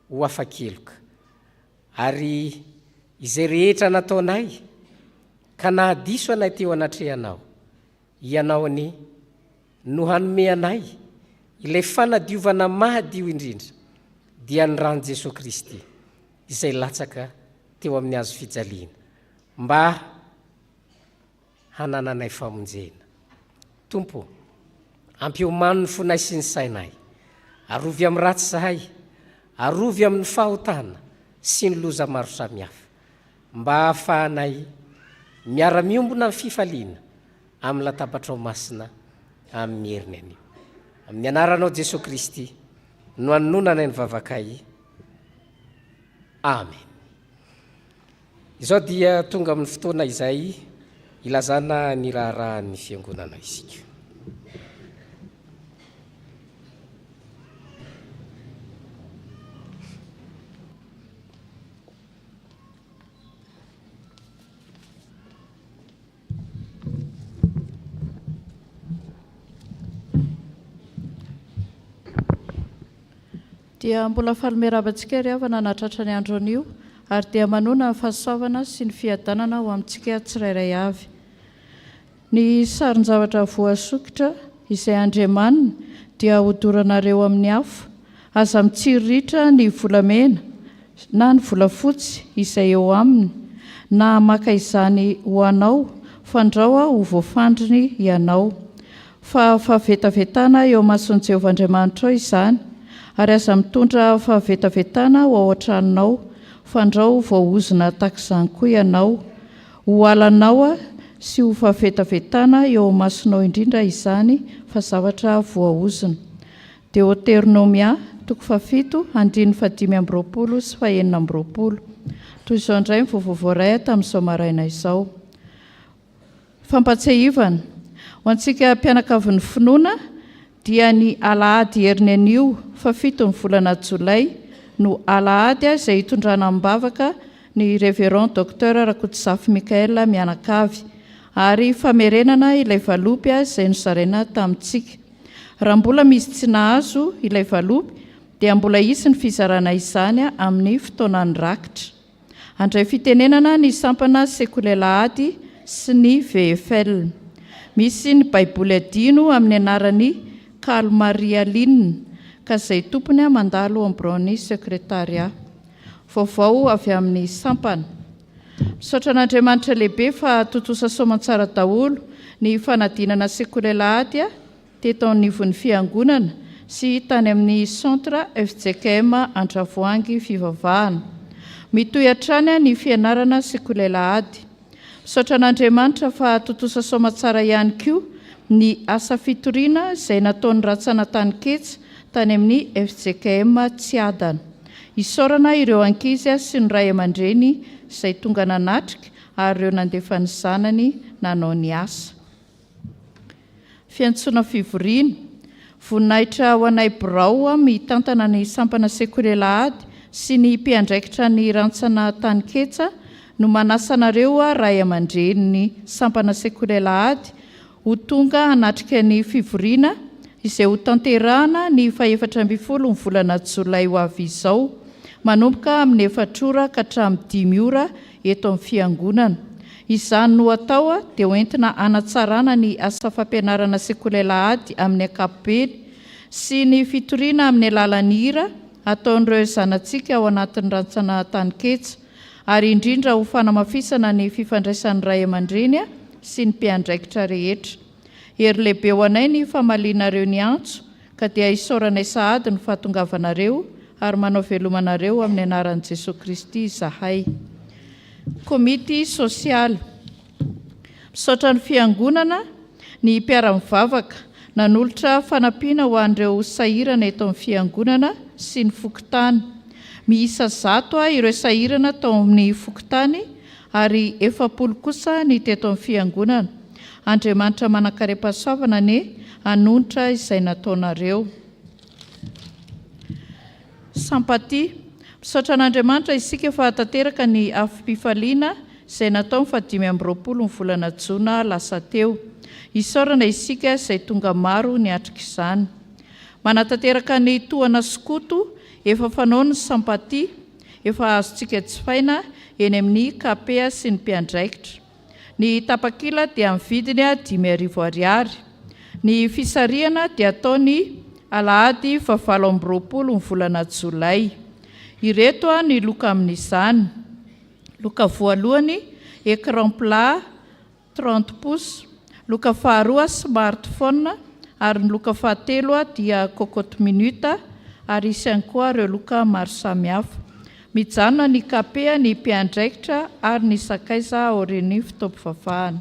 Speaker 8: ho afa-keloka, ary izay rehetra nataonay ka nahadiso anay teo anatrehanao ianao ny no hanome anay ilay fanadiovana mahadio indrindra dia ny rano Jesosy Kristy izay latsaka teo amin'ny azo fijaliana mba hanananay famonjena. Tompo, ampiomano ny fonay sy ny sainay, arovy amin'ny ratsy zahay, arovy amin'ny fahotana sy ny loza maro samihafa mba hahafahanay miara-miombona amin'ny fifaliana amin'ny latabatrao masina amin'ny heriny anio. Amin'ny anaranao Jesosy Kristy no anonanay ny vavakay. Amen. Izao dia tonga amin'ny fotoana izay ilazana ny raharahan'ny fiangonana isika.
Speaker 10: Dia mbola falymiarabantsika ry avana natratra ny andro anio ary dia manona ny fahasoavana sy ny fiadanana ho amintsika tsirairay avy. Ny sarin-javatra voasokitra izay Andriamanina dia hodoranareo amin'ny afo, aza mitsiriritra ny volamena na ny volafotsy izay eo aminy, na maka izany ho anao fandrao ho voafandriny ianao. Fa fahavetavetana eo mason'i Jehovah Andriamanitra izany, ary aza mitondra fahavetavetana ho ao an-tranonao, fandrao voaozina takizany koa ianao. Ho alanao sy ho fahavetavetana eo masonao indrindra izany fa zavatra voaozina. Deuteronomia 7:5-20 sy 20. Toy izao indray mivovovoray tamin'izao maraina izao. Fampatsehivana ho antsika mpianakavin'ny finoana dia ny alahady heriny anio fa 7 ny volana Jolay no alahady izay hitondrana mibavaka ny Révérend Docteur Rakototsafy Mikaela mianakavy ary famerenana ilay valopy izay nozaraina tamintsika. Raha mbola misy tsy nahazo ilay valopy dia mbola isy ny fizarana izany amin'ny fotoanany rakitra. Andray fitenenana ny sampana sekoly alahady sy ny VFL. Misy ny baiboly adino amin'ny anarany Karl Maria Lin ka izay tompony mandalo ambron'ny sekretariat. Vaovao avy amin'ny sampana. Misaotra an'Andriamanitra lehibe fa totosa soamantsara daholo ny fanadinana sekoly alahady teto anivon'ny fiangonana sy tany amin'ny centre FJKM Andravoahangy fivavahana. Mitohy hatrany ny fianarana sekoly alahady. Misaotra an'Andriamanitra fa totosa soamantsara ihany koa ny asa fitoriana izay nataon'ny ratsana tany ketsa tany amin'ny FJKM Tsiadana. Isaorana ireo ankizy sy ny ray aman-dreny izay tonga nanatrika ary ireo nandefa ny zanany nanao ny asa. Fiantsona fivoriana. Voninahitra ho anay birao mitantana ny sampana sekoly alahady sy ny mpiandraikitra ny rantsana tany ketsa no manasanareo ray aman-dreny ny sampana sekoly alahady ho tonga hanatrika ny fivoriana izay ho tanterahana ny 14 ny volana Jolay ho avy izao, manomboka amin'ny 4 ora ka hatramin'ny 5 ora eto amin'ny fiangonana. Izany no atao dia hoentina hanatsarana ny asa fampianarana sekoly alahady amin'ny ankapobeny sy ny fitoriana amin'ny alalan'ny hira ataon'ireo zanantsika ao anatin'ny rantsana tany ketsa, ary indrindra ho fanamafisana ny fifandraisan'ny ray aman-dreny sy ny mpiandraikitra rehetra. Hery lehibe ho anay ny famalianareo ny antso ka dia isaoranay sahady ny fahatongavanareo ary manao velomanareo amin'ny anaran'i Jesosy Kristy izahay. Komity sosialy. Misaotra ny fiangonana, ny mpiara-mivavaka nanolotra fanampiana ho an'ireo sahirana eto amin'ny fiangonana sy ny fokotany. Miisa 100 ireo sahirana tao amin'ny fokotany ary 40 kosa ny teto amin'ny fiangonana. Andriamanitra manankarem-pahasoavana ne hanonitra izay nataonareo. Sampatia. Misaotra an'Andriamanitra isika fa tanteraka ny afim-pifaliana izay natao 15 ny volana Jona lasa teo. Isaorana isika izay tonga maro ny atrika izany. Manatanteraka ny tohana skoto efa fanao ny sampatia, efa azontsika jifaina eny amin'ny kapea sy ny mpiandraikitra. Ny tapakila dia amin'ny vidiny 5,000 ariary. Ny fisariana dia ataony alahady 7 ny volana Jolay. Ireto ny loka amin'izany. Loka voalohany écran plat 30 pouces, loka faharoa smartphone, ary ny loka fahatelo dia cocotte minute, ary isany koa ireo loka maro samihafa. Mijanona ny kapea, ny mpiandraikitra ary ny sakaiza aorian'ny fitaovam-pivavahana.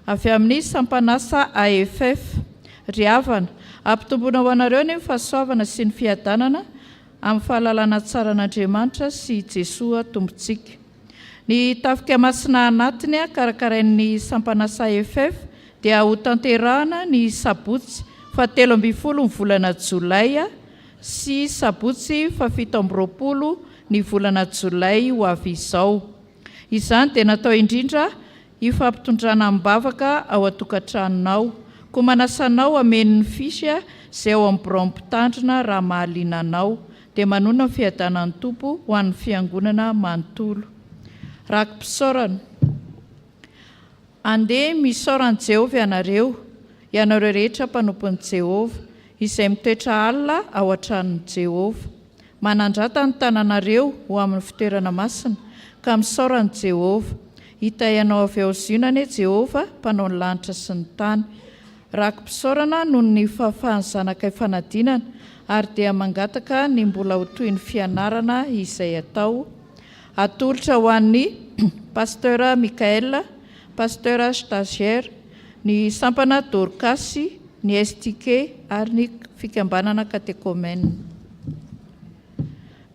Speaker 10: Avy amin'ny sampanasa AFF Riavana, ampitombona ho anareo ny fahasoavana sy ny fiadanana amin'ny fahalalana tsara an'Andriamanitra sy Jesoa tompontsika. Ny tafika masina anatiny karakarain'ny sampanasa AFF dia ho tanterahana ny sabotsy 17 ny volana Jolay sy sabotsy 17 ny volana Jolay ho avy izao. Izany dia natao indrindra ifampitondrana am-bavaka ao atokantranonao, ko manasanao ameny ny fisy izay ao amin'ny birao mpitandrina raha mahaliana anao, dia manona ny fiadanan'ny tompo ho an'ny fiangonana manontolo. Rakim-pisaorana. Andeha misaoran'i Jehovah ianareo rehetra mpanompon'i Jehovah, izay mitoetra alina ao an-tranon'i Jehovah. Manandrata ny tananareo ho amin'ny fitoerana masina, ka misaoran'i Jehovah. Hita ianao avy ao zinany Jehovah, mpanao ny lanitra sy ny tany. Rakim-pisaorana noho ny fahafahany zanaka fanadinana, ary dia mangataka ny mbola ho toy ny fianarana izay atao. Atolotra ho an'ny pasteur Michael, pasteur stagiaire, ny sampana Dorcas, ny STK ary ny fikambanana katekômena.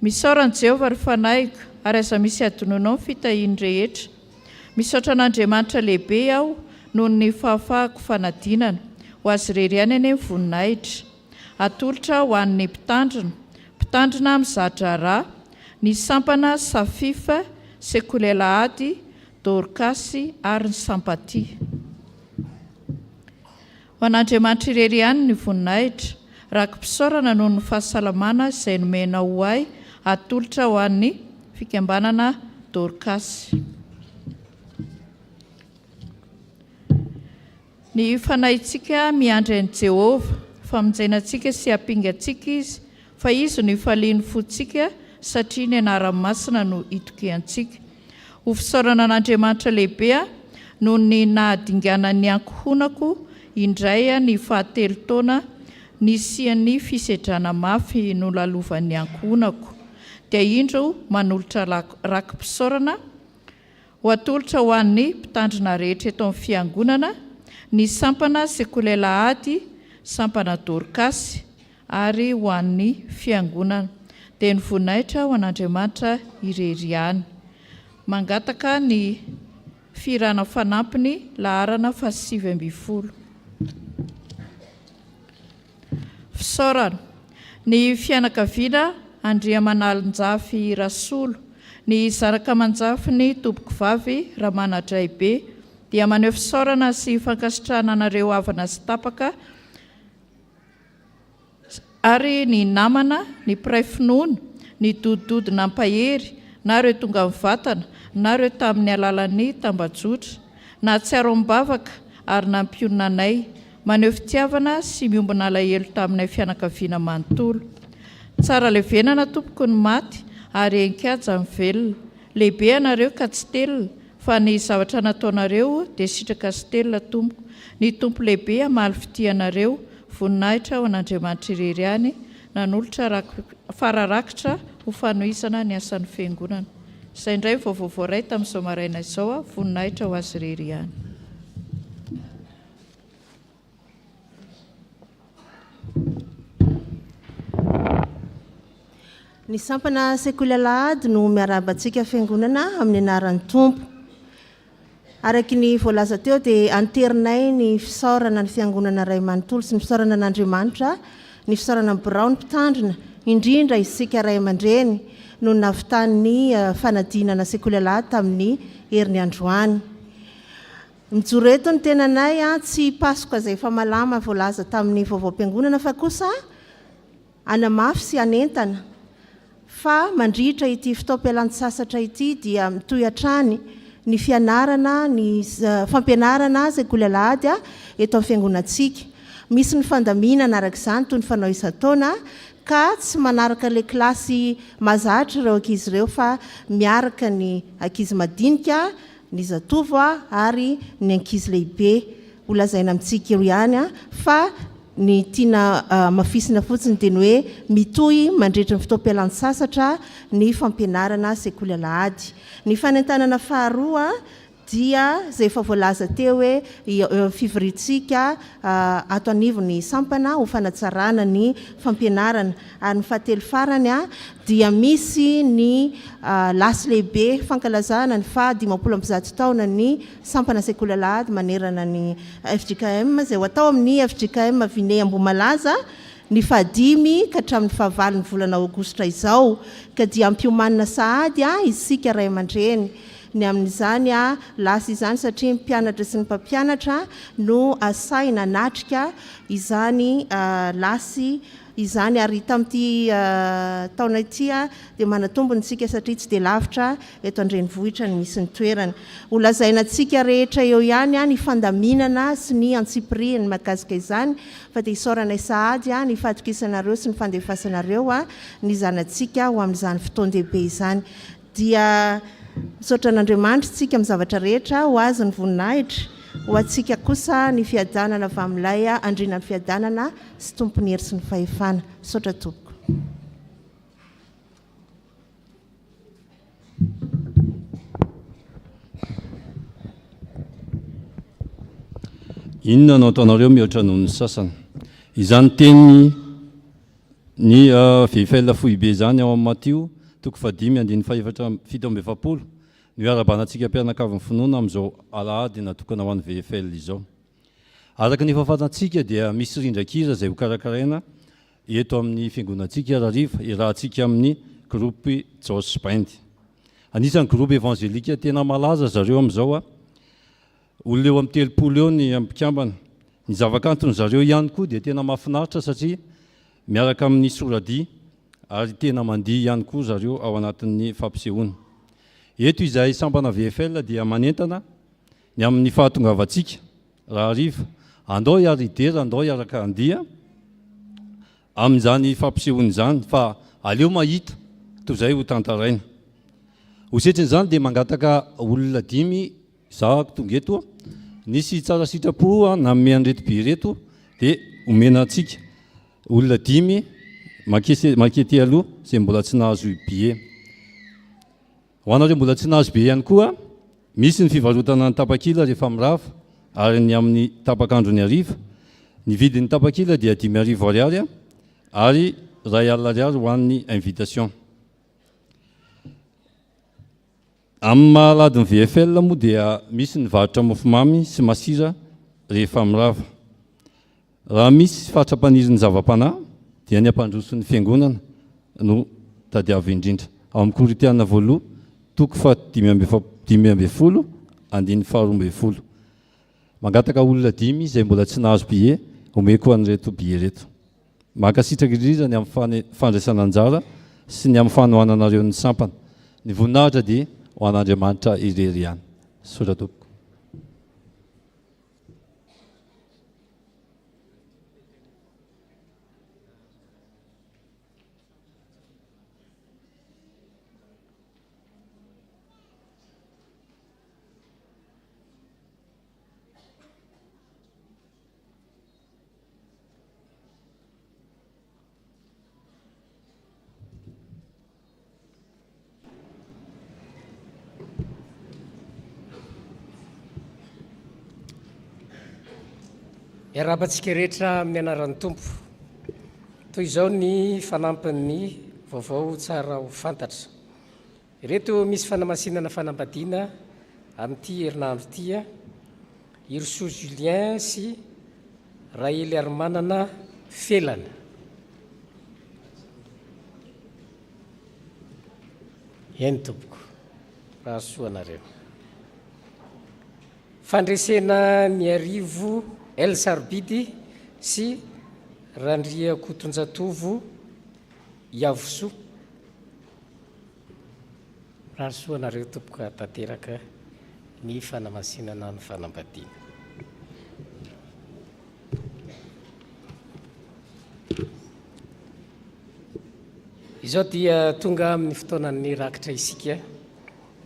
Speaker 10: Misaoran'i Jehovah ry fanaiko, ary aza misy adononao ny fitahiany rehetra. Misaotra an'Andriamanitra lehibe aho noho ny fahafahako fanadinana ho azy irery ihany eny voninahitra. Atolotra ho an'ny mpitandrina mizatra rà, ny sampana Safifa, Sekolelahady, Dorcas ary ny Sampaty. Ho an'Andriamanitra irery ihany ny voninahitra, rakim-pisaorana noho ny fahasalamana izay nomena ho ahy. Atolotra ho an'ny fikambanana Dorcas. Ny fanahintsika miandry an'i Jehovah, famonjenantsika sy hampingantsika izy, fa izy no ifaliany fotsika satria ny anaran'ny masina no itokiantsika. Ho fisaorana an'Andriamanitra lehibe noho ny nahadinganany ankohonako indray ny 7 taona nisian'ny fisedrana mafy no lalovan'ny ankohonako, dia indro manolotra rakim-pisaorana ho atolotra ho an'ny mpitandrina rehetra eto amin'ny fiangonana, ny sampana Sekolelahady, sampana Dorcas ary ho an'ny fiangonana. Dia ny voninahitra ho an'Andriamanitra irery ihany. Mangataka ny firana fanampiny laharana 720. Fisaorana. Ny fianakaviana Andriamanalonjafy Rasolo, ny zanaka aman-jafy ny tompoko vavy Ramanadraibe, dia maneho fisaorana sy fankasitrahana anareo havana sy tapaka, ary ny namana, ny mpiray finoana, ny dodidodina ampahery, na ireo tonga mivatana, na ireo tamin'ny alalan'ny tambajotra, na tsiaro mibavaka ary na mpionona anay, maneho fitiavana sy miombona alahelo taminay fianakaviana manontolo. Tsara levenana tompoko ny maty ary enkaja amin'ny velona. Lehibe ianareo ka tsy telina, fa ny zavatra nataonareo dia sitraka sy telina tompoko. Ny tompo lehibe hamaly fitianareo. Voninahitra ho an'Andriamanitra irery ihany, nanolotra fararakitra ho fanohizana ny asan'ny fiangonana. Izay indray vaovao voaray tamin'izao maraina izao, voninahitra ho azy irery ihany.
Speaker 11: Ny sampana Sekolelahady no miarabantsika fiangonana amin'ny anaran'ny tompo. Araky ny voalaza teo dia anterinay ny fisaorana ny fiangonana ray manontolo sy ny fisaorana an'Andriamanitra, ny fisaorana ny birao ny mpitandrina, indrindra isika ray aman-dreny no navitan'ny fanadinana Sekolelahady tamin'ny herin'ny androany. Mijoro eto ny tenanay tsy pasoka izay efa malama voalaza tamin'ny vaovao-mpiangonana, fa kosa anamafy sy anentana, fa mandritra ity fitaom-pialan-tsasatra ity dia mitoy hatrany ny fianarana ny fampianarana sekoly alahady eto amin'ny fiangonantsika. Misy ny fandaminana araka izany toy ny fanao isan-taona ka tsy manaraka le klasy mazatra ireo ankizy ireo fa miaraka ny ankizy madinika ny zatovo ary ny ankizy lehibe. Olazaina amintsika eo ihany fa ny tiana mafisina fotsiny dia ny hoe mitohy mandritra ny fotoam-pialan-tsasatra ny fampianarana sekoly alahady. Ny fanentanana faharoa dia izay efa voalaza teo hoe fivorintsika ato anivo ny sampana ho fanatsarana ny fampianarana. Ary ny fahatelo farany dia misy ny lasy lehibe fankalazana ny fa-15 taona ny sampana sekoly alahady manerana ny FJKM izay ho atao amin'ny FJKM Vinay Ambohimalaza ny 5 ka hatramin'ny 9 volana Aogositra izao, ka dia ampiomanina sahady isika ray aman-dreny ny amin'izany lasy izany satria ny mpianatra sy ny mpampianatra no asaina natrika izany lasy izany. Ary tamin'ity taona ity dia manatombony tsika satria tsy dia lavitra eto an-drenivohitra ny misy ny toerana. Holazainantsika rehetra eo ihany ny fandaminana sy ny antsipiriany mahakasika izany fa dia isaorana sahady ny fahatokisanareo sy ny fandefasanareo ny zanantsika ho amin'izany fotoan-dehibe izany. Dia misaotra an'Andriamanitra tsika amin'ny zavatra rehetra ho azy ny voninahitra, ho atsika kosa ny fiadanana avy amin'ilay andriana ny fiadanana sy tompony hery sy ny fahefana. Misaotra tompoko.
Speaker 12: Inona no ataonareo mihoatra noho ny sasany? Izany teny ny vehifela fohy be izany ao amin'ny Matio 5:7-7 ny arabanantsika mpianakavy ny finoana amin'izao alahady natokana ho an'ny vehifela izao. Araka ny fahafantatsika dia misy rindran-kira izay ho karakaraina eto amin'ny fiangonantsika Rariva irahantsika amin'ny groupe Jos Band. Anisan'ny groupe evangelika tena malaza zareo amin'izao olona eo amin'ny 30 eo ny ampikambana. Ny zavakanto zareo ihany koa dia tena mahafinaritra satria miaraka amin'ny soradia ary tena mandihy ihany koa zareo ao anatin'ny fampisehoana. Eto izay sampana VFL dia manentana ny amin'ny fahatongavantsika Rariva andao iaridera andao iaraka andia amin'izany fampisehoana izany fa aleo mahita toy izay ho tantaraina. Ho setrin'izany dia mangataka olona 5 za tonga eto nisy tsara sitrapo nanome an'ireto be reto dia omena antsika olona 5 makety aloha izay mbola tsy nahazo billet. Ho anareo mbola tsy nahazo be ihany koa misy ny fivarotana ny tapakila rehefa mirava ary ny amin'ny tapakandro ny ariva. Ny vidin'ny tapakila dia 5,000 ariary ary 2 alina ariary ho an'ny invitation. Amin'ny mahaladin'ny VFL moa dia misy ny varotra mofomamy sy masira rehefa mirava. Raha misy fahatrapaniriny zava-panahy dia ny ampandroson'ny fiangonana no tadiavo indrindra. Ao amin'ny Koritiana 8:5-12. Mangataka olona 5 izay mbola tsy nahazo billet omeko an'ireto billet reto. Mankasitraka indrindra ny amin'ny fandraisana anjara sy ny amin'ny fanohananareo ny sampana. Ny voninahitra dia ho an'Andriamanitra irery ihany. Sotra tompoko.
Speaker 8: Iarabantsika rehetra amin'ny anaran'ny tompo. Toy izao ny fanampin'ny vaovao tsara ho fantatra. Ireto misy fanamasinana fanambadiana amin'ity herinandro ity Irso Julien sy Raely Armanana Felana. Eny tompoko, raha soanareo. Fandresena ny arivo El Sarbidy sy Randria Kotonjatovo Iavoso. Raha soanareo tompoka tanteraka ny fanamasinana ny fanambadiana. Izao dia tonga amin'ny fotoanan'ny rakitra isika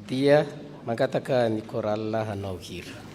Speaker 8: dia mangataka ny koral hanao hira.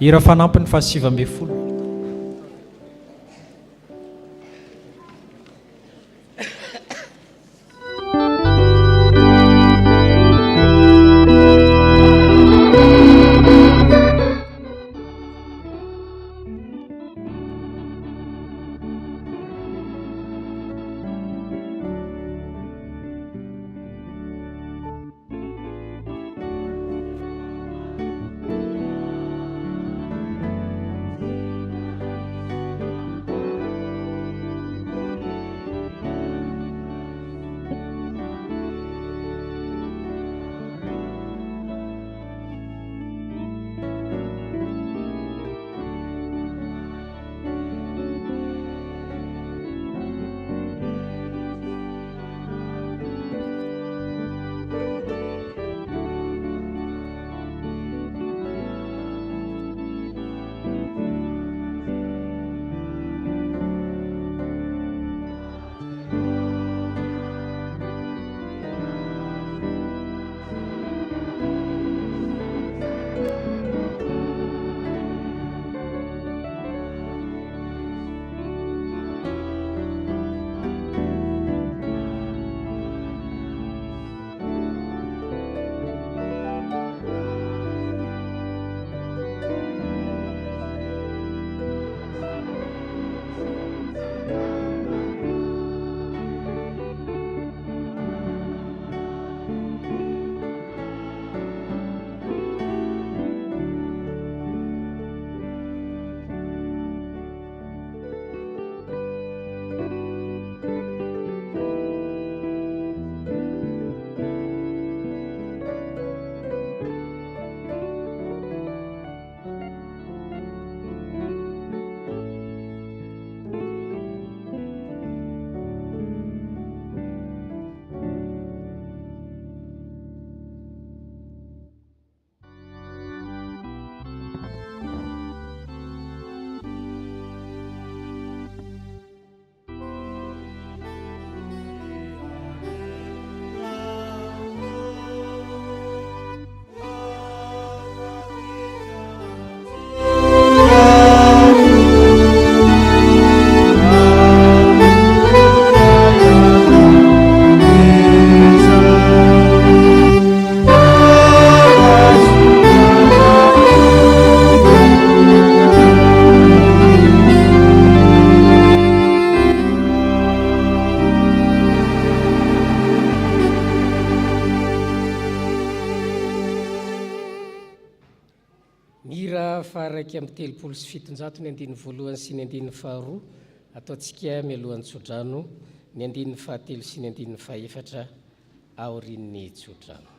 Speaker 9: ira fanampiny fa 7
Speaker 8: faraiky amin'ny 7 ny andin'ny voalohany sy ny andin'ny faharoa ataontsika mialohan'ny tsodrano ny andin'ny fahatelo sy ny andin'ny fahaefatra aorin'ny tsodrano.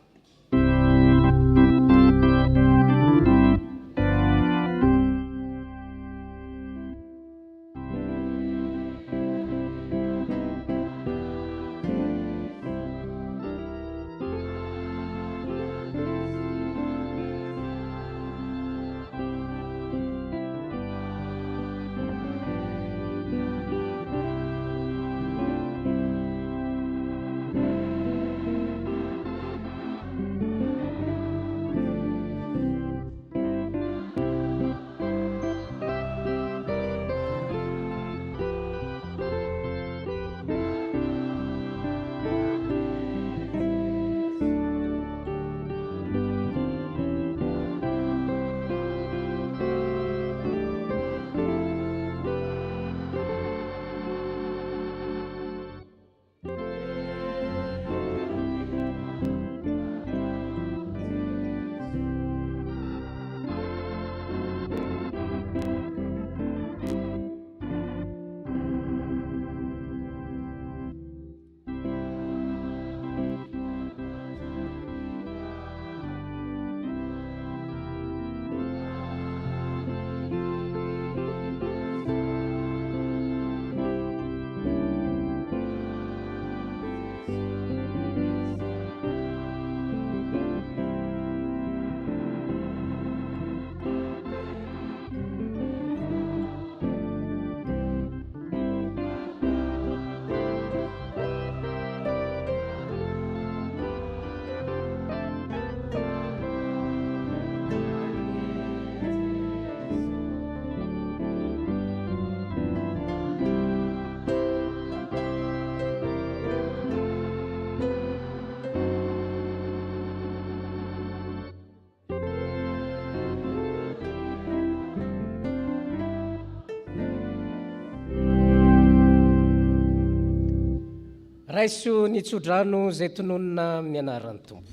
Speaker 8: raiso nitsodrano izay tononona amin'ny anaran'ny tompo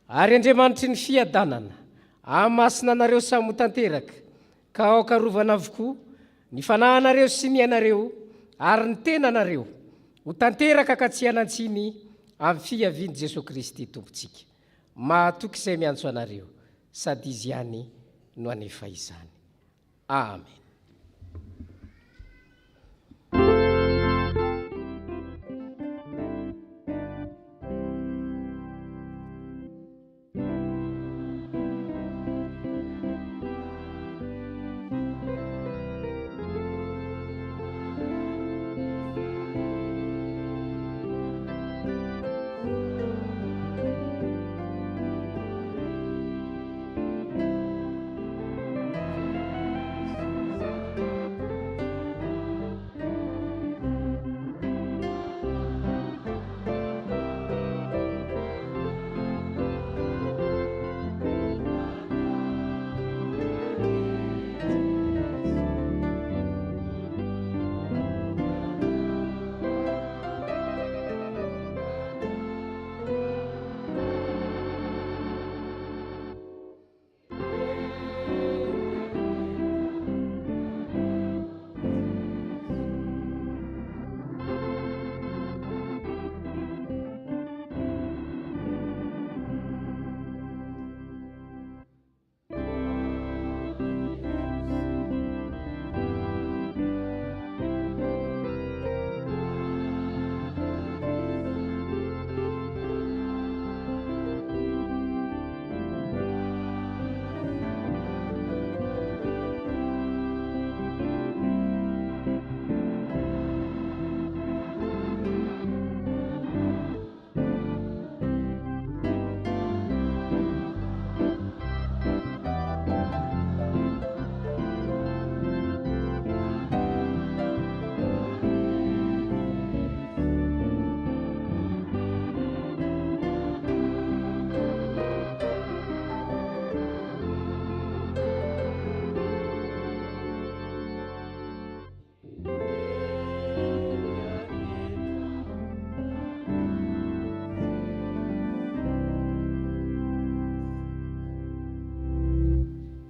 Speaker 8: ary andriamanitry ny fiadanana amasina anareo samy tanteraka ka aokarovana avokoa ny fanahinareo sy ny anareo ary ny tenanareo ho tanteraka ka tsy hanantsiny amin'ny fiaviany Jesosy Kristy tompontsika mahatoky izay miantso anareo sady izy ihany no anefa izany. Amen.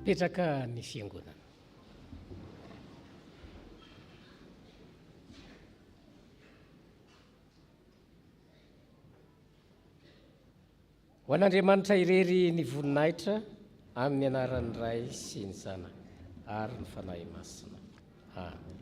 Speaker 8: Petraka ny fiangonana. Ho an'Andriamanitra irery ny voninahitra amin'ny anaran'ny Ray sy ny Zanaka ary ny fanahy masina. Amen.